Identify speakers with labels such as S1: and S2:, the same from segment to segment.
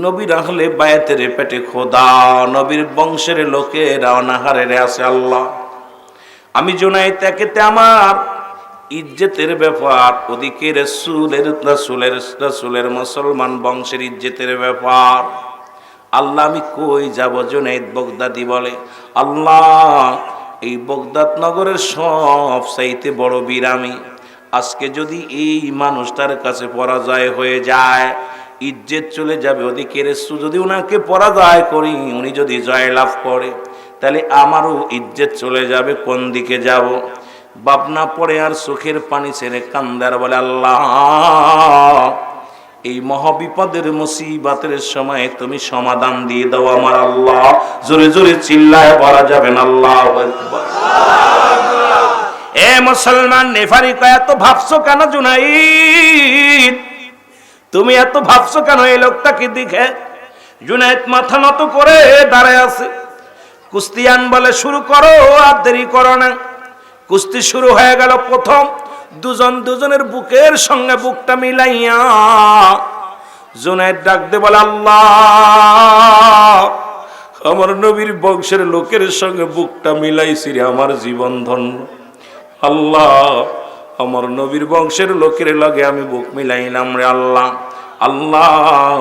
S1: নবী রাখলে বায়াতের পেটে খোদা, নবীর বংশের লোকেরা অনাহারে আছে। আল্লাহ, আমি জুনাইদ একেতে আমার ইজ্জতের ব্যাপার, ওদিকে রসুলের মুসলমান বংশের ইজ্জতের ব্যাপার। আল্লাহ, আমি কই যাব? জুনাইদ বগদাদি বলে, আল্লাহ এই বগদাদ নগরের সব চাইতে বড় বীর আমি। আজকে যদি এই মানুষটার কাছে পরাজয় হয়ে যায়, ইজ্জত চলে যাবে। ওদিকে রসুল যদি উনাকে পরাজয় করি, উনি যদি জয় লাভ করে, তাহলে আমারও ইজ্জত চলে যাবে। কোন দিকে যাব? বাবনা পড়ে আর চোখের পানি ছেড়ে কান্দার বলে, আল্লাহ এই মহাবিপদের মুসিবতের সময় তুমি সমাধান দিয়ে দাও আমার আল্লাহ। জোরে জোরে চিল্লায় বলা যাবে না আল্লাহু আকবার। এ মুসলমান নেফারি কয়, এত ভাবছো কেন জুনাইদ? তুমি এত ভাবছো কেন এই লোকটাকে দেখে? জুনাইদ মাথা নত করে দাঁড়ায় আছে। কুস্তিয়ান বলে, শুরু করো, আর দেরি করো না। কুস্তি শুরু হয়ে গেল। প্রথম দুজনের বুকের সঙ্গে বুকটা মিলাইয়া জুনাইদ ডাক দে বলে, আল্লাহ আমার নবীর বংশের লোকের সঙ্গে বুকটা মিলাইছি রে, আমার জীবন ধন্য। আল্লাহ আমার নবীর বংশের লোকের লগে আমি বুক মিলাইলাম রে আল্লাহ। আল্লাহ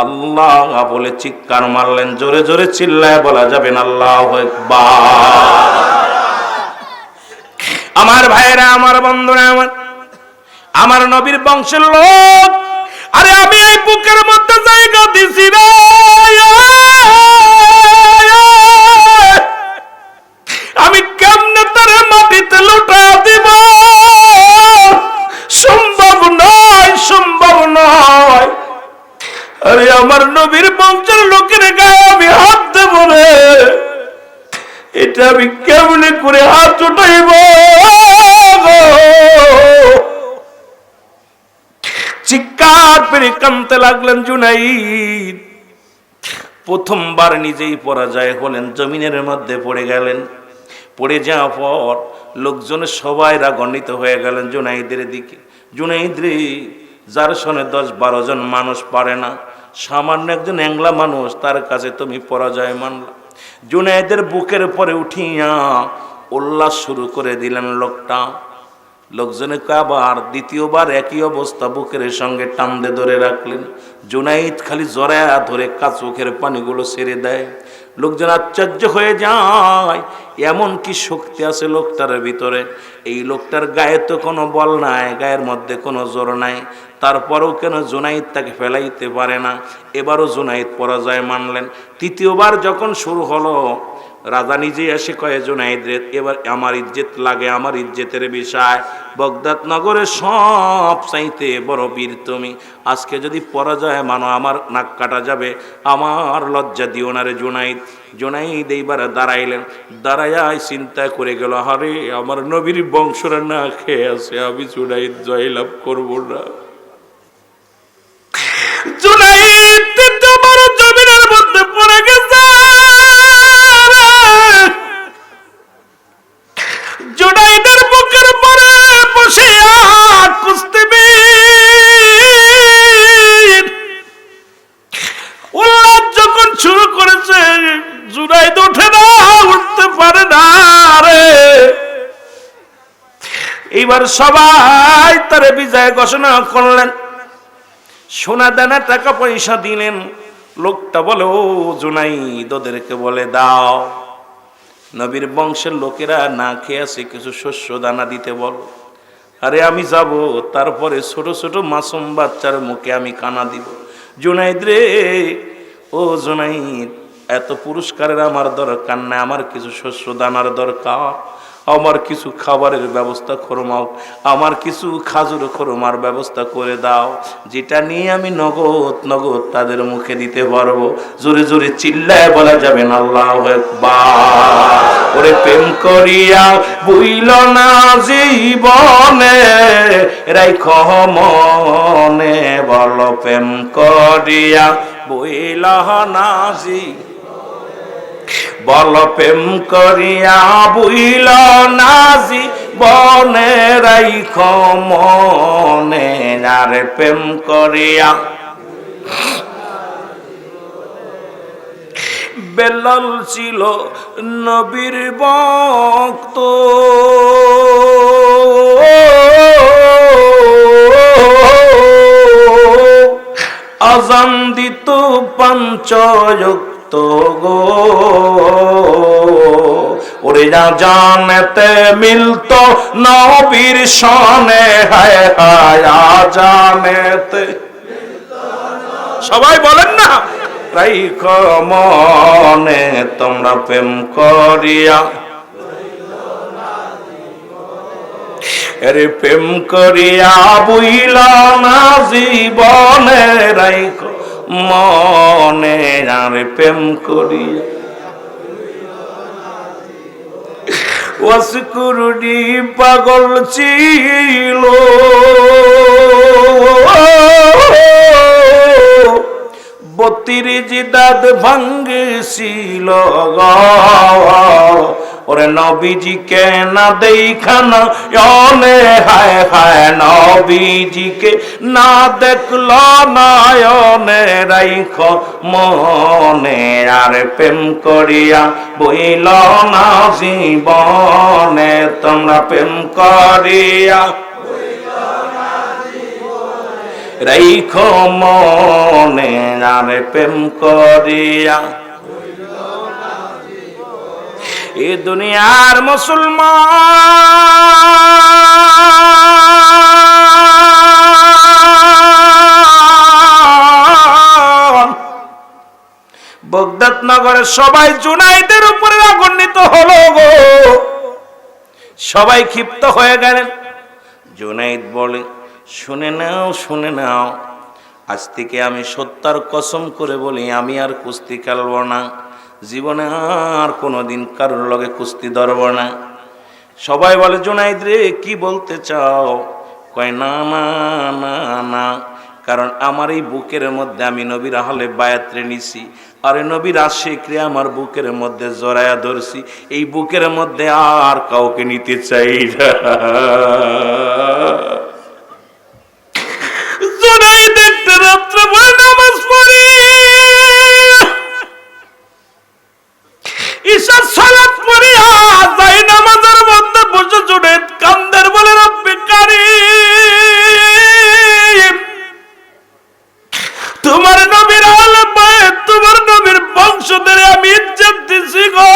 S1: আল্লাহ বলে চিৎকার মারলেন। জোরে জোরে চিল্লায় বলা যাবেন আল্লাহু আকবার। আমার ভাইরা, আমার বন্ধুরা, আমার নবীর বংশের লোক, আরে আমি এই বুকের মধ্যে জায়গা দিছি রে। আমি কেমনে তার মাটিতে লুটা দিব? সম্ভব নয়, সম্ভব নয়। আরে আমার নবীর বংশের লোকের গায়ে আমি হাত দেব রে, এটা আমি কেমনে করে হাত উঠাইব? চিৎকার পেরে কাঁদতে লাগলেন জুনাইদ। প্রথমবার নিজেই পরাজয় হলেন, জমিনের মধ্যে পড়ে গেলেন। পড়ে যাওয়ার পর লোকজনের সবাই রাগান্বিত হয়ে গেলেন জুনাইদের দিকে। জুনাইদ রে, যার সনে 10-12 জন মানুষ পারে না, সামান্য একজন অ্যাংলা মানুষ, তার কাছে তুমি পরাজয় মানলা। জুনাইদের বুকের পরে উঠিয়া উল্লাস শুরু করে দিলেন লোকটা। লোকজনে আবার দ্বিতীয়বার একই অবস্থা, বুকের সঙ্গে টান্দে ধরে রাখলেন। জুনাইদ খালি জড়ায়া ধরে চোখের পানিগুলো ছেড়ে দেয়। লোকজন আশ্চর্য হয়ে যায়, এমন কি শক্তি আছে লোকটার ভিতরে? এই লোকটার গায়ে তো কোনো বল নাই, গায়ের মধ্যে কোনো জোর নাই, তারপরেও কেন জুনাইদ তাকে ফেলাইতে পারে না? এবারও জুনাইদ পরাজয় মানলেন। তৃতীয়বার যখন শুরু হলো, রাজা নিজে এসে কয়ে, জুনাইদ রে, এবার আমার ইজ্জত লাগে, আমার ইজ্জতের বিষয়। বগদাদ নগরে সব চাইতে বড় বীর তুমি, আজকে যদি পরাজয় মানো আমার নাক কাটা যাবে, আমার লজ্জা দিও না রে জুনাইদ। জুনাইদ এইবার দাঁড়াইলেন। দাঁড়াইয়া চিন্তা করে গেল, আরে আমার নবীর বংশরা না খেয়ে আছে, আমি জুনাইদ জয়লাভ করবো না। জুনাইদ তৃতীয়বার জমিনের মধ্যে পড়ে গেছে। জুনাইদের বুকের পরে বসিয়া কুস্তিবীর উল্লাস যখন শুরু করেছে, জুনাইদ উঠে না, উঠতে পারে না রে। এইবার সবাই তারে বিজয় ঘোষণা করলেন, সোনা দানা টাকা পয়সা দিলেন। লোকটা বলে, ও জুনাইদ ওদেরকে বলে দাও, নবীর বংশের লোকেরা না খেয়ে আছে, কিছু শস্য দানা দিতে বলো। আরে আমি যাব, তারপরে ছোট ছোট মাসুম বাচ্চার মুখে আমি কানা দিব। জুনাইদ রে, ও জুনাইদ, এত পুরস্কারের আমার দরকার নাই, আমার কিছু শস্য দানার দরকার। আমার কিছু খাবারের ব্যবস্থা করমাও, আমার কিছু খাজুর খরমার ব্যবস্থা করে দাও, যেটা নিয়ে আমি নগদ নগদ তাদের মুখে দিতে পারবো। জোরে জোরে চিল্লায় বলা যাবে না আল্লাহু আকবার। ওরে প্রেম করিয়া বুইল না জীবনে, রাইখো মনে, বলো প্রেম করিয়া বুইল না জীবনে, বল প্রেম করিয়া বুইল না জীবনে, রাইখো মনে, আরে প্রেম করিয়া বেলাল ছিল নবীর ভক্ত, আযান দিত পাঁচ ওয়াক্ত গো, ওরে আযানেতে মিলতো নবীর শানে, হায় হায় আযানেতে। সবাই বলেন না, রাইখো মনে তোমরা প্রেম করিয়া, আরে প্রেম করিয়া বুইলা না জীবনে, রাইখো মনে আরে প্রেম করিয়া। ওয়াসকুরুনি পাগল ছিল, বত্রিশ দাঁত ভাঙ্গেছিল গো, ওরে নবীজিকে না দেখানো অনে, হায় হায় নবীজিকে না দেখল নয়নে, রাইখো মনে আর প্রেম করিয়া বইল না জীবনে, তোমরা প্রেম করিয়া রাইখো মনে আর প্রেম করিয়া। এ দুনিয়ার মুসলমান বগদাদ নগরের সবাই জুনাইদের উপরে রাগান্বিত হলো গো, সবাই ক্ষিপ্ত হয়ে গেলেন। জুনাইদ বলে, শুনে নাও শুনে নাও, আজ থেকে আমি সত্যার কসম করে বলি আমি আর কুস্তি খেলব না, জীবনে আর কোনোদিন কারোর লগে কুস্তি ধরব না। সবাই বলে, জুনাইদ রে কি বলতে চাও? কয় না না না না, কারণ আমার এই বুকের মধ্যে আমি নবীর আহলে বায়াতে নিছি, আরে নবীর আশিকরে আমার বুকের মধ্যে জড়ায়া ধরছি, এই বুকের মধ্যে আর কাউকে নিতে চাই না। রাত্রে বলে নামাজ পড়ি, ঈশার সালাত পড়ি, যাই নামাজের মধ্যে বসে জুড়ে কান্দের বলে, রব্বে কারীম তোমার নবীর আহলে বায়াত, তোমার নবীর বংশধরে আমি ইজ্জত দিছি গো,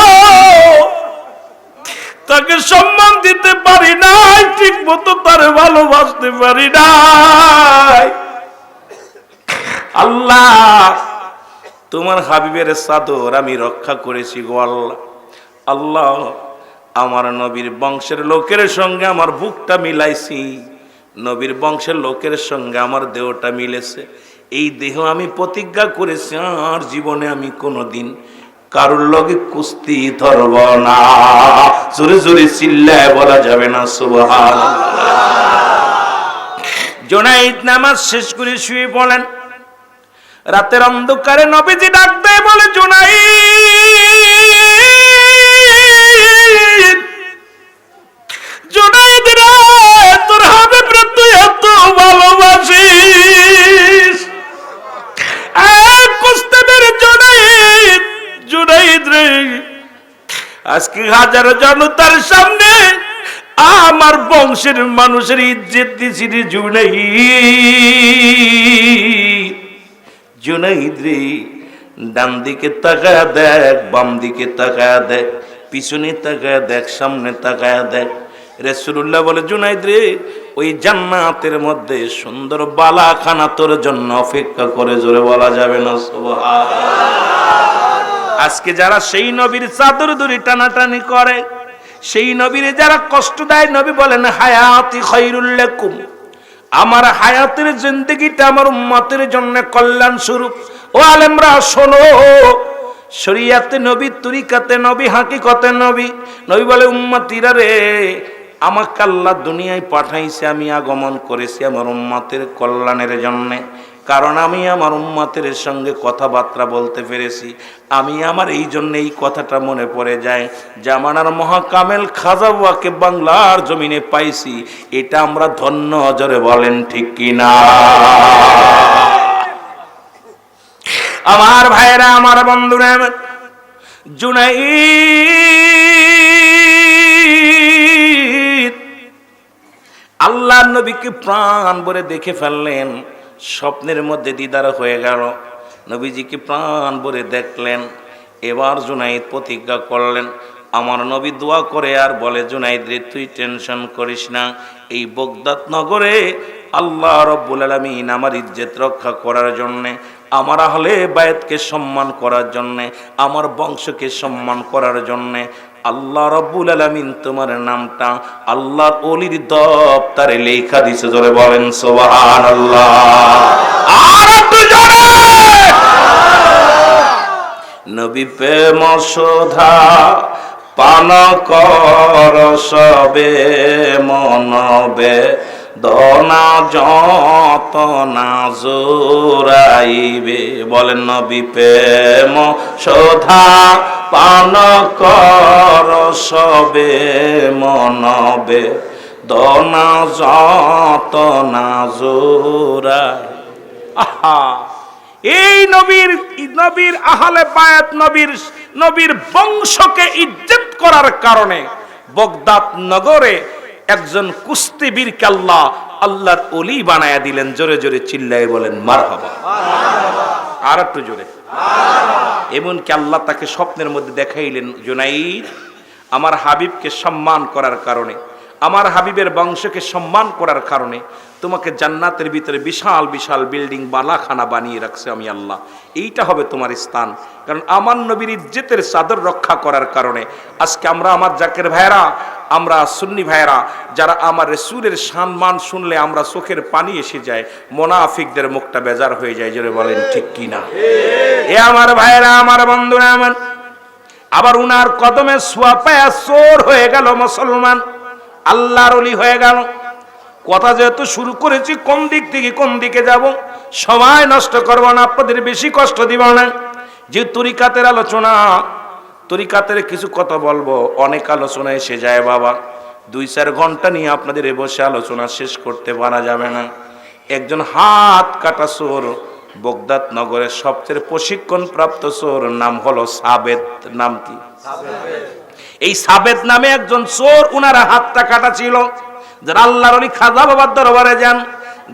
S1: তাকে সম্মান দিতে পারি নাই, ঠিক মতো তারে ভালোবাসতে পারি নাই। আল্লাহ তোমার হাবিবের চাদর আমি রক্ষা করেছি গো আল্লাহ। আল্লাহ আমার নবীর বংশের লোকের সঙ্গে আমার বুকটা মিলাইছি, নবীর বংশের লোকের সঙ্গে আমার দেহটা মিলেছে, এই দেহ আমি প্রতিজ্ঞা করেছি আর জীবনে আমি কোনোদিন কারোর লগে কুস্তি ধরব না। জোরে জোরে চিল্লায় বলা যাবে না সুবহানাল্লাহ। জুনাইদ নামাজ শেষ করে শুয়ে পড়েন। রাতের অন্ধকারে নবীজি ডাক দেয়, বলে জুনাইদ, জুনাইদ রে তোর হাবিব রে তুই এত ভালোবাসিস, কুস্তিদের জুনাইদ, জুনাইদ রে আজকে হাজার জনতার সামনে আমার বংশের মানুষের ইজ্জত দিছি রে জুনাইদ। জুনাইদ রে ডান দিকে তাকায়া দেখ, বাম দিকে তাকায়া দেখ, পিছনে তাকায়া দেখ, সামনে তাকায়া দেখ। রাসূলুল্লাহ বলে, জুনাইদ রে ওই জান্নাতের মধ্যে সুন্দর বালাখানা তোর জন্য অপেক্ষা করে, জোরে বলা যাবে না সুবহানাল্লাহ। আজকে যারা সেই নবীর চাদর ধরে টানাটানি করে, সেই নবীরে যারা কষ্ট দেয়, নবী বলেন হায়াতি খায়রুল লাকুম, আমার হায়াতের জিন্দেগিটা আমার উম্মতের জন্য কল্যাণ স্বরূপ। ও আলেমরা শোনো, শরীয়তে নবী, তরিকাতে নবী, হাকিকতে নবী। নবী বলে, উম্মতিরা রে আমাকে আল্লাহ দুনিয়ায় পাঠাইছে, আমি আগমন করেছি আমার উম্মতের কল্যাণের জন্য, কারণ আমি আমার উম্মতের সঙ্গে কথাবার্তা বলতে পেরেছি। আমি আমার এই জন্য এই কথাটা মনে পড়ে যায়, জামানার মহাকামেল খাজা বাবাকে বাংলার জমিনে পাইছি, এটা আমরা ধন্য। জোরে বলেন ঠিক কিনা? আমার ভাইরা, আমার বন্ধুরা, জুনাইদ আল্লাহর নবীকে প্রাণ ভরে দেখে ফেললেন, স্বপ্নের মধ্যে দিদার হয়ে গেল, নবীজিকে প্রাণ ভরে দেখলেন। এবার জুনাইদ প্রতিজ্ঞা করলেন, আমার নবী দোয়া করে আর বলে, জুনাইদ রে তুই টেনশন করিস না, এই বগদাদ নগরে আল্লাহ রব্বুল আলামিন আমার ইজ্জত রক্ষা করার জন্যে, আমার আহলে বায়াতকে সম্মান করার জন্যে, আমার বংশকে সম্মান করার জন্যে আল্লাহ রব্বুল আলামিন তোমার নামটা আল্লাহর ওলির দপ্তরে লেখা দিছে। জোরে বলেন সুবহানাল্লাহ। আর একটু জোরে। নবী প্রেম সুধা পান কর সবে মনবে, দনা যত না জোরাইবে। বলেন নবী প্রেম সুধা পান কর সবে মনবে, দনা যত না জোরাই। আহা, এই নবীর আহলে বায়াত, নবীর বংশকে ইজ্জত করার কারণে বগদাদ নগরে একজন কুস্তিবীরকে আল্লাহর ওলি বানায়া দিলেন। জোরে জোরে চিল্লায়ে বলেন মারহাবা। আর একটু জোরে। এমনকি আল্লাহ তাকে স্বপ্নের মধ্যে দেখাইলেন, জুনাইদ আমার হাবিবকে সম্মান করার কারণে, আমার হাবিবের বংশকে সম্মান করার কারণে তোমাকে জান্নাতের ভিতরে বিশাল বিশাল বিল্ডিং বালাখানা বানিয়ে রাখছে আমি আল্লাহ। এইটা হবে তোমার স্থান। কারণ আমার নবীর ইজ্জতের চাদর রক্ষা করার কারণে আজকে আমরা, আমার জাকের ভাইরা, আমরা সুন্নি ভাইরা যারা আমার রাসূলের সম্মান শুনলে আমরা চোখের পানি এসে যায়, মুনাফিকদের মুখটা বেজার হয়ে যায়। জোরে বলেন ঠিক কি না? এ আমার ভাইরা, আমার বন্ধুরা, আমার আবার উনার কদমে ছোঁয়া পায়া চোর হয়ে গেল মুসলমান, আল্লাহর ওলি হয়ে গেল। কথা যেহেতু শুরু করেছি, কোন দিক থেকে কোন দিকে যাব, সময় নষ্ট করব না, আপনাদের বেশি কষ্ট দিব না। যে তরিকাতের আলোচনা, তরিকাতের কিছু কথা বলবো, অনেক আলোচনা এসে যায় বাবা, 2-4 ঘন্টা নিয়ে আপনাদের বসে আলোচনা শেষ করতে পারা যাবে না। একজন হাত কাটা চোর, বগদাদ নগরের সবচেয়ে প্রশিক্ষণ প্রাপ্ত চোর, নাম হলো সাবেদ। নাম কি? এই সাবেদ নামে একজন চোর, উনার হাতটা কাটা ছিল। যারা আল্লাহর ওলি খাজা বাবার দরবারে যান,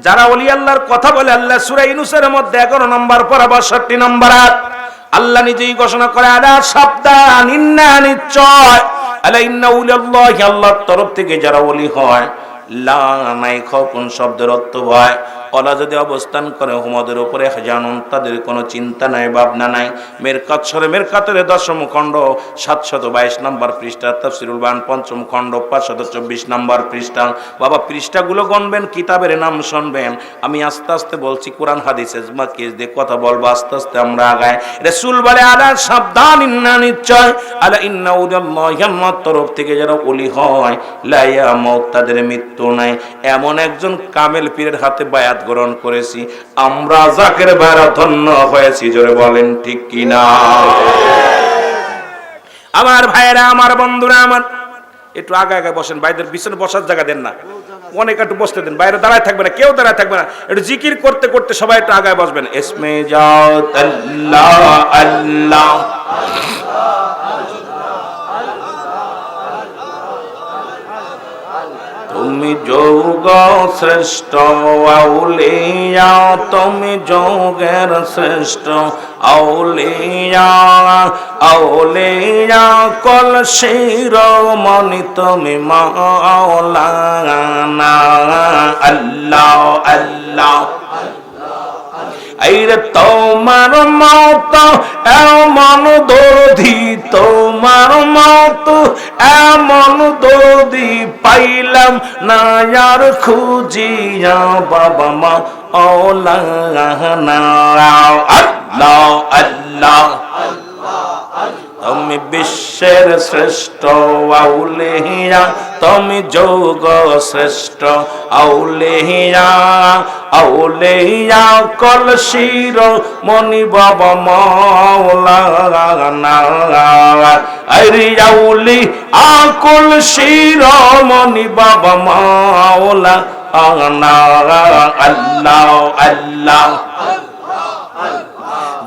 S1: যারা ওলি আল্লাহর কথা বলে, আল্লাহ সূরা ইউনূসের মধ্যে 11 নম্বর পরা 62 নম্বর আয়াত আল্লাহ নিজেই ঘোষণা করে, আলা সাবধান, ইন্না নিশ্চয়, আলা ইন্না উলিয়াল্লাহি, আল্লাহর তরফ থেকে যারা ওলি হয়, লা নাই খাউফুন শব্দের অর্থ ভয়, ওলা যদি অবস্থান করে হুমদের উপরে জানুন, তাদের কোনো চিন্তা নাই, ভাবনা নাই। মেরকাতের 10ম খণ্ড 722 নম্বর পৃষ্ঠা, তাফসীরুল বায়ান 5ম খণ্ড 524 নম্বর পৃষ্ঠা। বাবা পৃষ্ঠাগুলো গণবেন, কিতাবের নাম শুনবেন। আমি আস্তে আস্তে বলছি, কোরআন হাদিস ইজমা কেস দিয়ে কথা বলবো, আস্তে আস্তে আমরা আগাই। রাসূল বলে, আলা সাবধান, ইন্না নিশ্চয়, আলা ইন্না উলিয়াল্লাহি, আল্লাহর তরফ থেকে যারা ওলি হয়, লা ইয়ামুত, তাদের মৃত্যু নাই। এমন একজন কামেল পীরের হাতে বায়াত গ্রহণ করেছি আমরা, জাকের ভাইরা ধন্য হয়েছি। জোরে বলেন ঠিক কি না? আমার ভাইরা, আমার বন্ধুরা, আমার একটু আগে আগে বসেন, বাইরের পিছনে বসার জায়গা দেন না, অনেক একটু বসতে দেন, বাইরে দাঁড়ায় থাকবে না, কেউ দাঁড়ায় থাকবে না, একটু জিকির করতে করতে সবাই একটু আগায় বসবেন। ইসমে জাত আল্লাহ আল্লাহ, তুমি যোগ শ্রেষ্ঠ আউলিয়া, তুমি যোগের শ্রেষ্ঠ আউলিয়া, আউলিয়া কল শিরোমণি তুমি মাওলানা। আল্লাহ আল্লাহ, আইরে তোমার মত এমন দরদি, তোমার মত এমন দরদি পাইলাম না আর খুঁজিয়া, বাবা মাওলানা। আল্লাহ আল্লাহ, তুমি বিশ্বের শ্রেষ্ঠ আউলিয়া, তুমি যোগ শ্রেষ্ঠ আউলিয়া, আউলিয়া কল শিরোমণি বাবা মাওলানা। আরে আউলি আকল শিরোমণি বাবা মাওলানা। আল্লাহ আল্লাহ,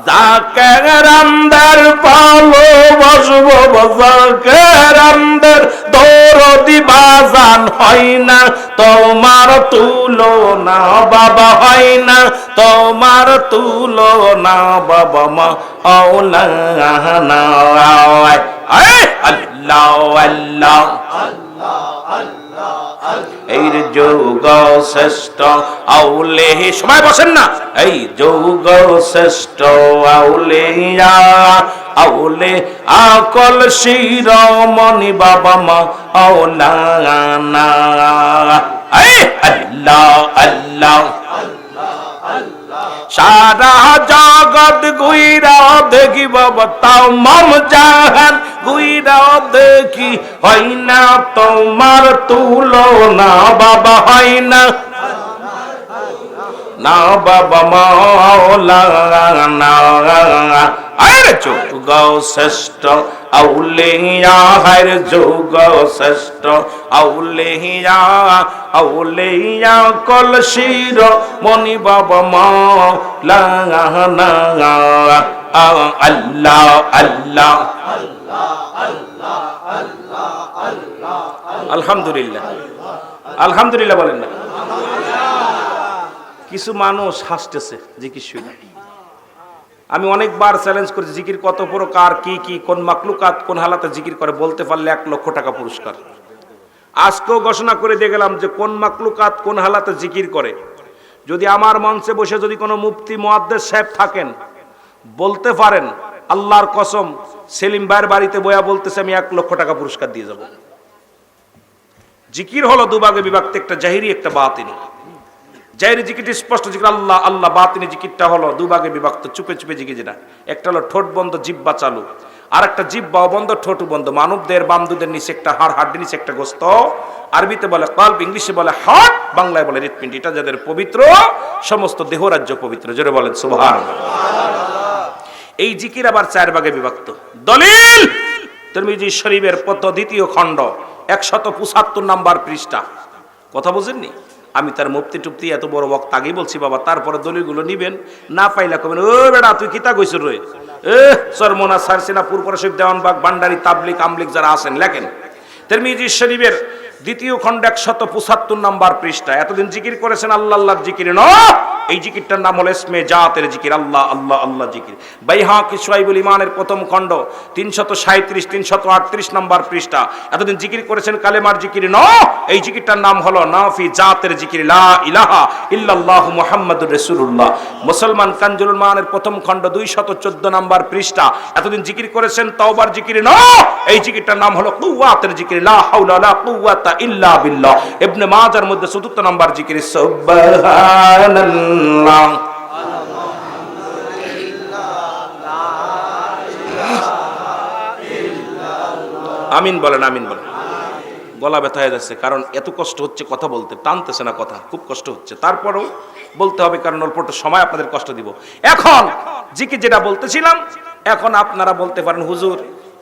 S1: যাকে রামদের পালো বসবো বসকে রামদের দরদি বাজান হয় না তোমার তুলনা বাবা হয় না তোমার তুলনা বাবা মাওলানা আল্লাহ আল্লাহ এই যুগ শ্রেষ্ঠ আউলে সবাই বসেন না এই যুগ শ্রেষ্ঠ আউলিয়া আউলে আকল শিরোমণি বাবা মাওলানা আল্লাহ আল্লাহ সারা জগৎ গুইরা দেখি বাবা তাও মাম জাহান গুইরা দেখি হয় না তোমার তুলনা বাবা হয় না না বাবা মাওলানা আরে যোগ শ্রেষ্ঠ আউলিয়া হার যোগ শ্রেষ্ঠ আউলিয়া আউলিয়া কল শির মনি বাবা মাওলানা আল্লাহ আল্লাহ আলহামদুলিল্লাহ আলহামদুলিল্লাহ বলেন না কিছু মানুষ হাসতেছে জিকির শুনে আমি অনেকবার চ্যালেঞ্জ করেছি জিকির কত প্রকার কি কি কোন মাকলুকাত কোন হালাতে জিকির করে বলতে পারলে 1 লক্ষ টাকা পুরস্কার আজকেও ঘোষণা করে দিয়ে গেলাম যে কোন মাকলুকাত কোন হালাতে জিকির করে যদি আমার মঞ্চে বসে যদি কোনো মুফতি মুহাদ্দিস সাহেব থাকেন বলতে পারেন আল্লাহর কসম সেলিম ভাইয়ের বাড়িতে বয়া বলতেছে আমি 1 লক্ষ টাকা পুরস্কার দিয়ে যাব জিকির হলো দুভাগে বিভক্ত একটা জাহিরি একটা বাতিনি জাহিরি জিকিরটি স্পষ্ট জিকির আল্লাহ আল্লাহ বাতিনি জিকিরটা হলো দুভাগে বিভক্ত চুপে চুপে জিকির যেটা একটা হলো ঠোঁট বন্ধ জিহ্বা চালু আর একটা জিহ্বাও বন্ধ ঠোঁট বন্ধ মানবদের বামদুদের নিচে একটা হাড় হাড়ের নিচে একটা গোস্ত আরবিতে বলে কলব ইংলিশে বলে হার্ট বাংলায় বলে হৃৎপিণ্ড এটা যাদের পবিত্র সমস্ত দেহরাজ্য পবিত্র জোরে বলেন সুবহানাল্লাহ এই জিকির আবার 4 ভাগে বিভক্ত দলিল তিরমিজি শরীফের প্রথম দ্বিতীয় খণ্ড 175 নম্বর পৃষ্ঠা কথা বুঝেননি আমি তার মুফতি টুপ্তি এত বড় বক্তা আগেই বলছি বাবা তারপরে দলিলগুলো নিবেন না পাইলা কবেন ও বেটা তুই কিতা কইছ রে সরমনা সারসিনা পুরপুরা শরীফ দেওয়ানবাগ ভান্ডারি তাবলিগ আমলিগ যারা আছেন লেখেন তিরমিজি শরীফের দ্বিতীয় খণ্ড 175 নম্বর পৃষ্ঠা এতদিন জিকির করেছেন আল্লাহ আল্লাহর জিকির না এই জিকিরটার নাম হলো ইসমে জাতের জিকির আল্লাহ আল্লাহ আল্লাহ জিকির বাইহাকি শুআইবুল ঈমানের প্রথম খণ্ড 337 338 নম্বর পৃষ্ঠা এতদিন জিকির করেছেন কালেমার জিকির না এই জিকিরটার নাম হলো নাফি জাতের জিকির লা ইলাহা ইল্লাল্লাহু মুহাম্মাদুর রাসূলুল্লাহ মুসলমান কানজুল মানের প্রথম খণ্ড 214 নম্বর পৃষ্ঠা এতদিন জিকির করেছেন তাওবার জিকির না এই জিকিরটার নাম হলো কুওয়াতের জিকির লা হাওলা লা কুওয়াতা ইল্লা বিল্লাহ ইবনে মাজার মধ্যে 74 নম্বর জিকির সুবহানাল্লাহ আমিন বলেন আমিন বলেন গলা ব্যথা হয়ে যাচ্ছে কারণ এত কষ্ট হচ্ছে কথা বলতে টানতেছে না কথা খুব কষ্ট হচ্ছে তারপরেও বলতে হবে কারণ অল্প একটু সময় আপনাদের কষ্ট দিব এখন জিকির যেটা বলতেছিলাম এখন আপনারা বলতে পারেন হুজুর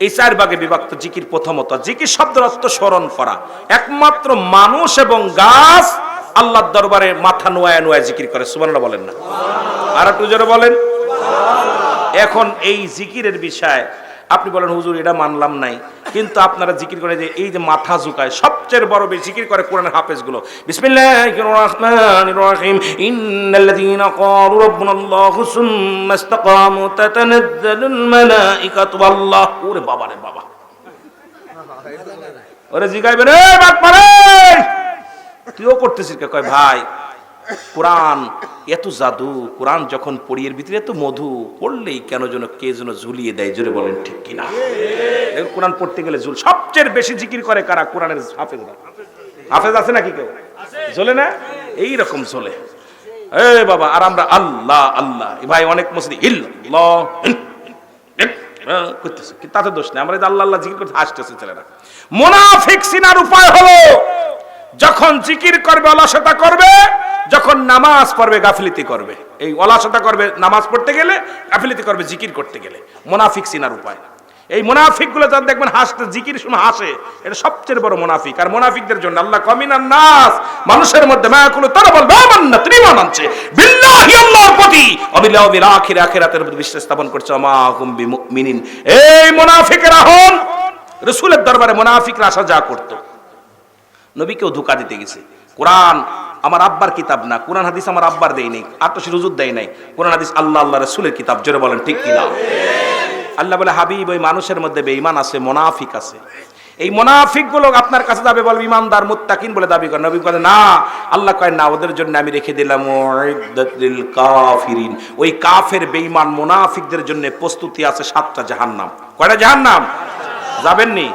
S1: এই 4 ভাগে বিভক্ত জিকির প্রথমত জিকির শব্দের অর্থ স্মরণ করা একমাত্র মানুষ এবং গাছ আল্লাহর দরবারে মাথা নোয়া নোয়া জিকির করে সুবহানাল্লাহ বলেন না আর একটু জোরে বলেন এখন এই জিকিরের বিষয় আপনি বলেন হুজুর এটা মানলাম নাই কিন্তু আপনারা জিকির করে যে এই যে মাথা ঝুঁকায় সবচেয়ে বড় জিকির করে কোরআনের হাফেজগুলো বিসমিল্লাহির রহমানির রহিম ইন্নাল্লাযীনা ক্বালু রাব্বুনাল্লাহু সুম্মা ইসতাকামু তাতানাজ্জালুল মালাইকাতু আল্লাহ ওরে বাবা রে বাবা ওরে জিগাইবে রে বাপ মারে তুইও করতেছিস কে কয় ভাই কোরআন এত জাদু কোরআন যখন পড়ি এর ভিতরে এত মধু পড়লেই কেন যেন কে যেন ঝুলিয়ে দেয় জোরে বলেন ঠিক কিনা কোরআন পড়তে গেলে ঝুল সবচেয়ে বেশি জিকির করে কারা কোরআনের হাফেজরা হাফেজ আছে নাকি কেউ ঝোলে না এই রকম ঝোলে এ বাবা আর আমরা আল্লাহ আল্লাহ ভাই অনেক মসজিদে ইল্লাল্লাহ করতেছে কি তাতে দোষ নেই আমরা আল্লাহ আল্লাহ জিকির করতে হাসতেছে ছেলেরা মুনাফিক সিনার উপায় হলো যখন জিকির করবে অলসতা করবে যখন নামাজ পড়বে গাফিলতি করবে এই অলসতা করবে নামাজ পড়তে গেলে গাফিলতি করবে জিকির করতে গেলে মুনাফিক সিনার উপায় এই মুনাফিকগুলো যারা দেখবেন হাসতে, জিকির সময় হাসে, এটা সবচেয়ে বড় মুনাফিক। আর মুনাফিকদের জন্য আল্লাহ কমিনান নাস, মানুষের মধ্যে মায়াকুল তারা বল বামান্না ত্রিমান আনছে বিল্লাহি, আল্লাহর প্রতি, অবিল্লাহ বিল আখির, আখিরাতের প্রতি বিশ্বাস স্থাপন করছে, মা হুম বিমুমিনিন। এই মুনাফিকেরা হন রাসূলের দরবারে মুনাফিকরা আসা যা করত, নবীকেও ধোঁকা দিতে গেছে। কোরআন আমার আব্বার কিতাব না, কোরআন হাদিস আমার আব্বার দেই নাই, আত্মশির হুজুর দেয় নাই, কোরআন হাদিস আল্লাহ আল্লাহ রাসূলের কিতাব। জোরে বলেন ঠিক কিনা? আল্লাহ বলে হাবিব ওই মানুষের মধ্যে বেঈমান আছে, মুনাফিক আছে। এই মুনাফিক গুলো আপনার কাছে যাবে, বলবে ইমানদার মুত্তাকিন বলে দাবি করে। নবী বলে না, আল্লাহ কয় না, ওদের জন্য আমি রেখে দিলাম উইদ্দাতিল কাফিরিন, ওই কাফের বেঈমান মুনাফিকদের জন্য প্রস্তুতি আছে 7টা জাহান্নাম। কয়টা জাহান্নাম? যাবেননি?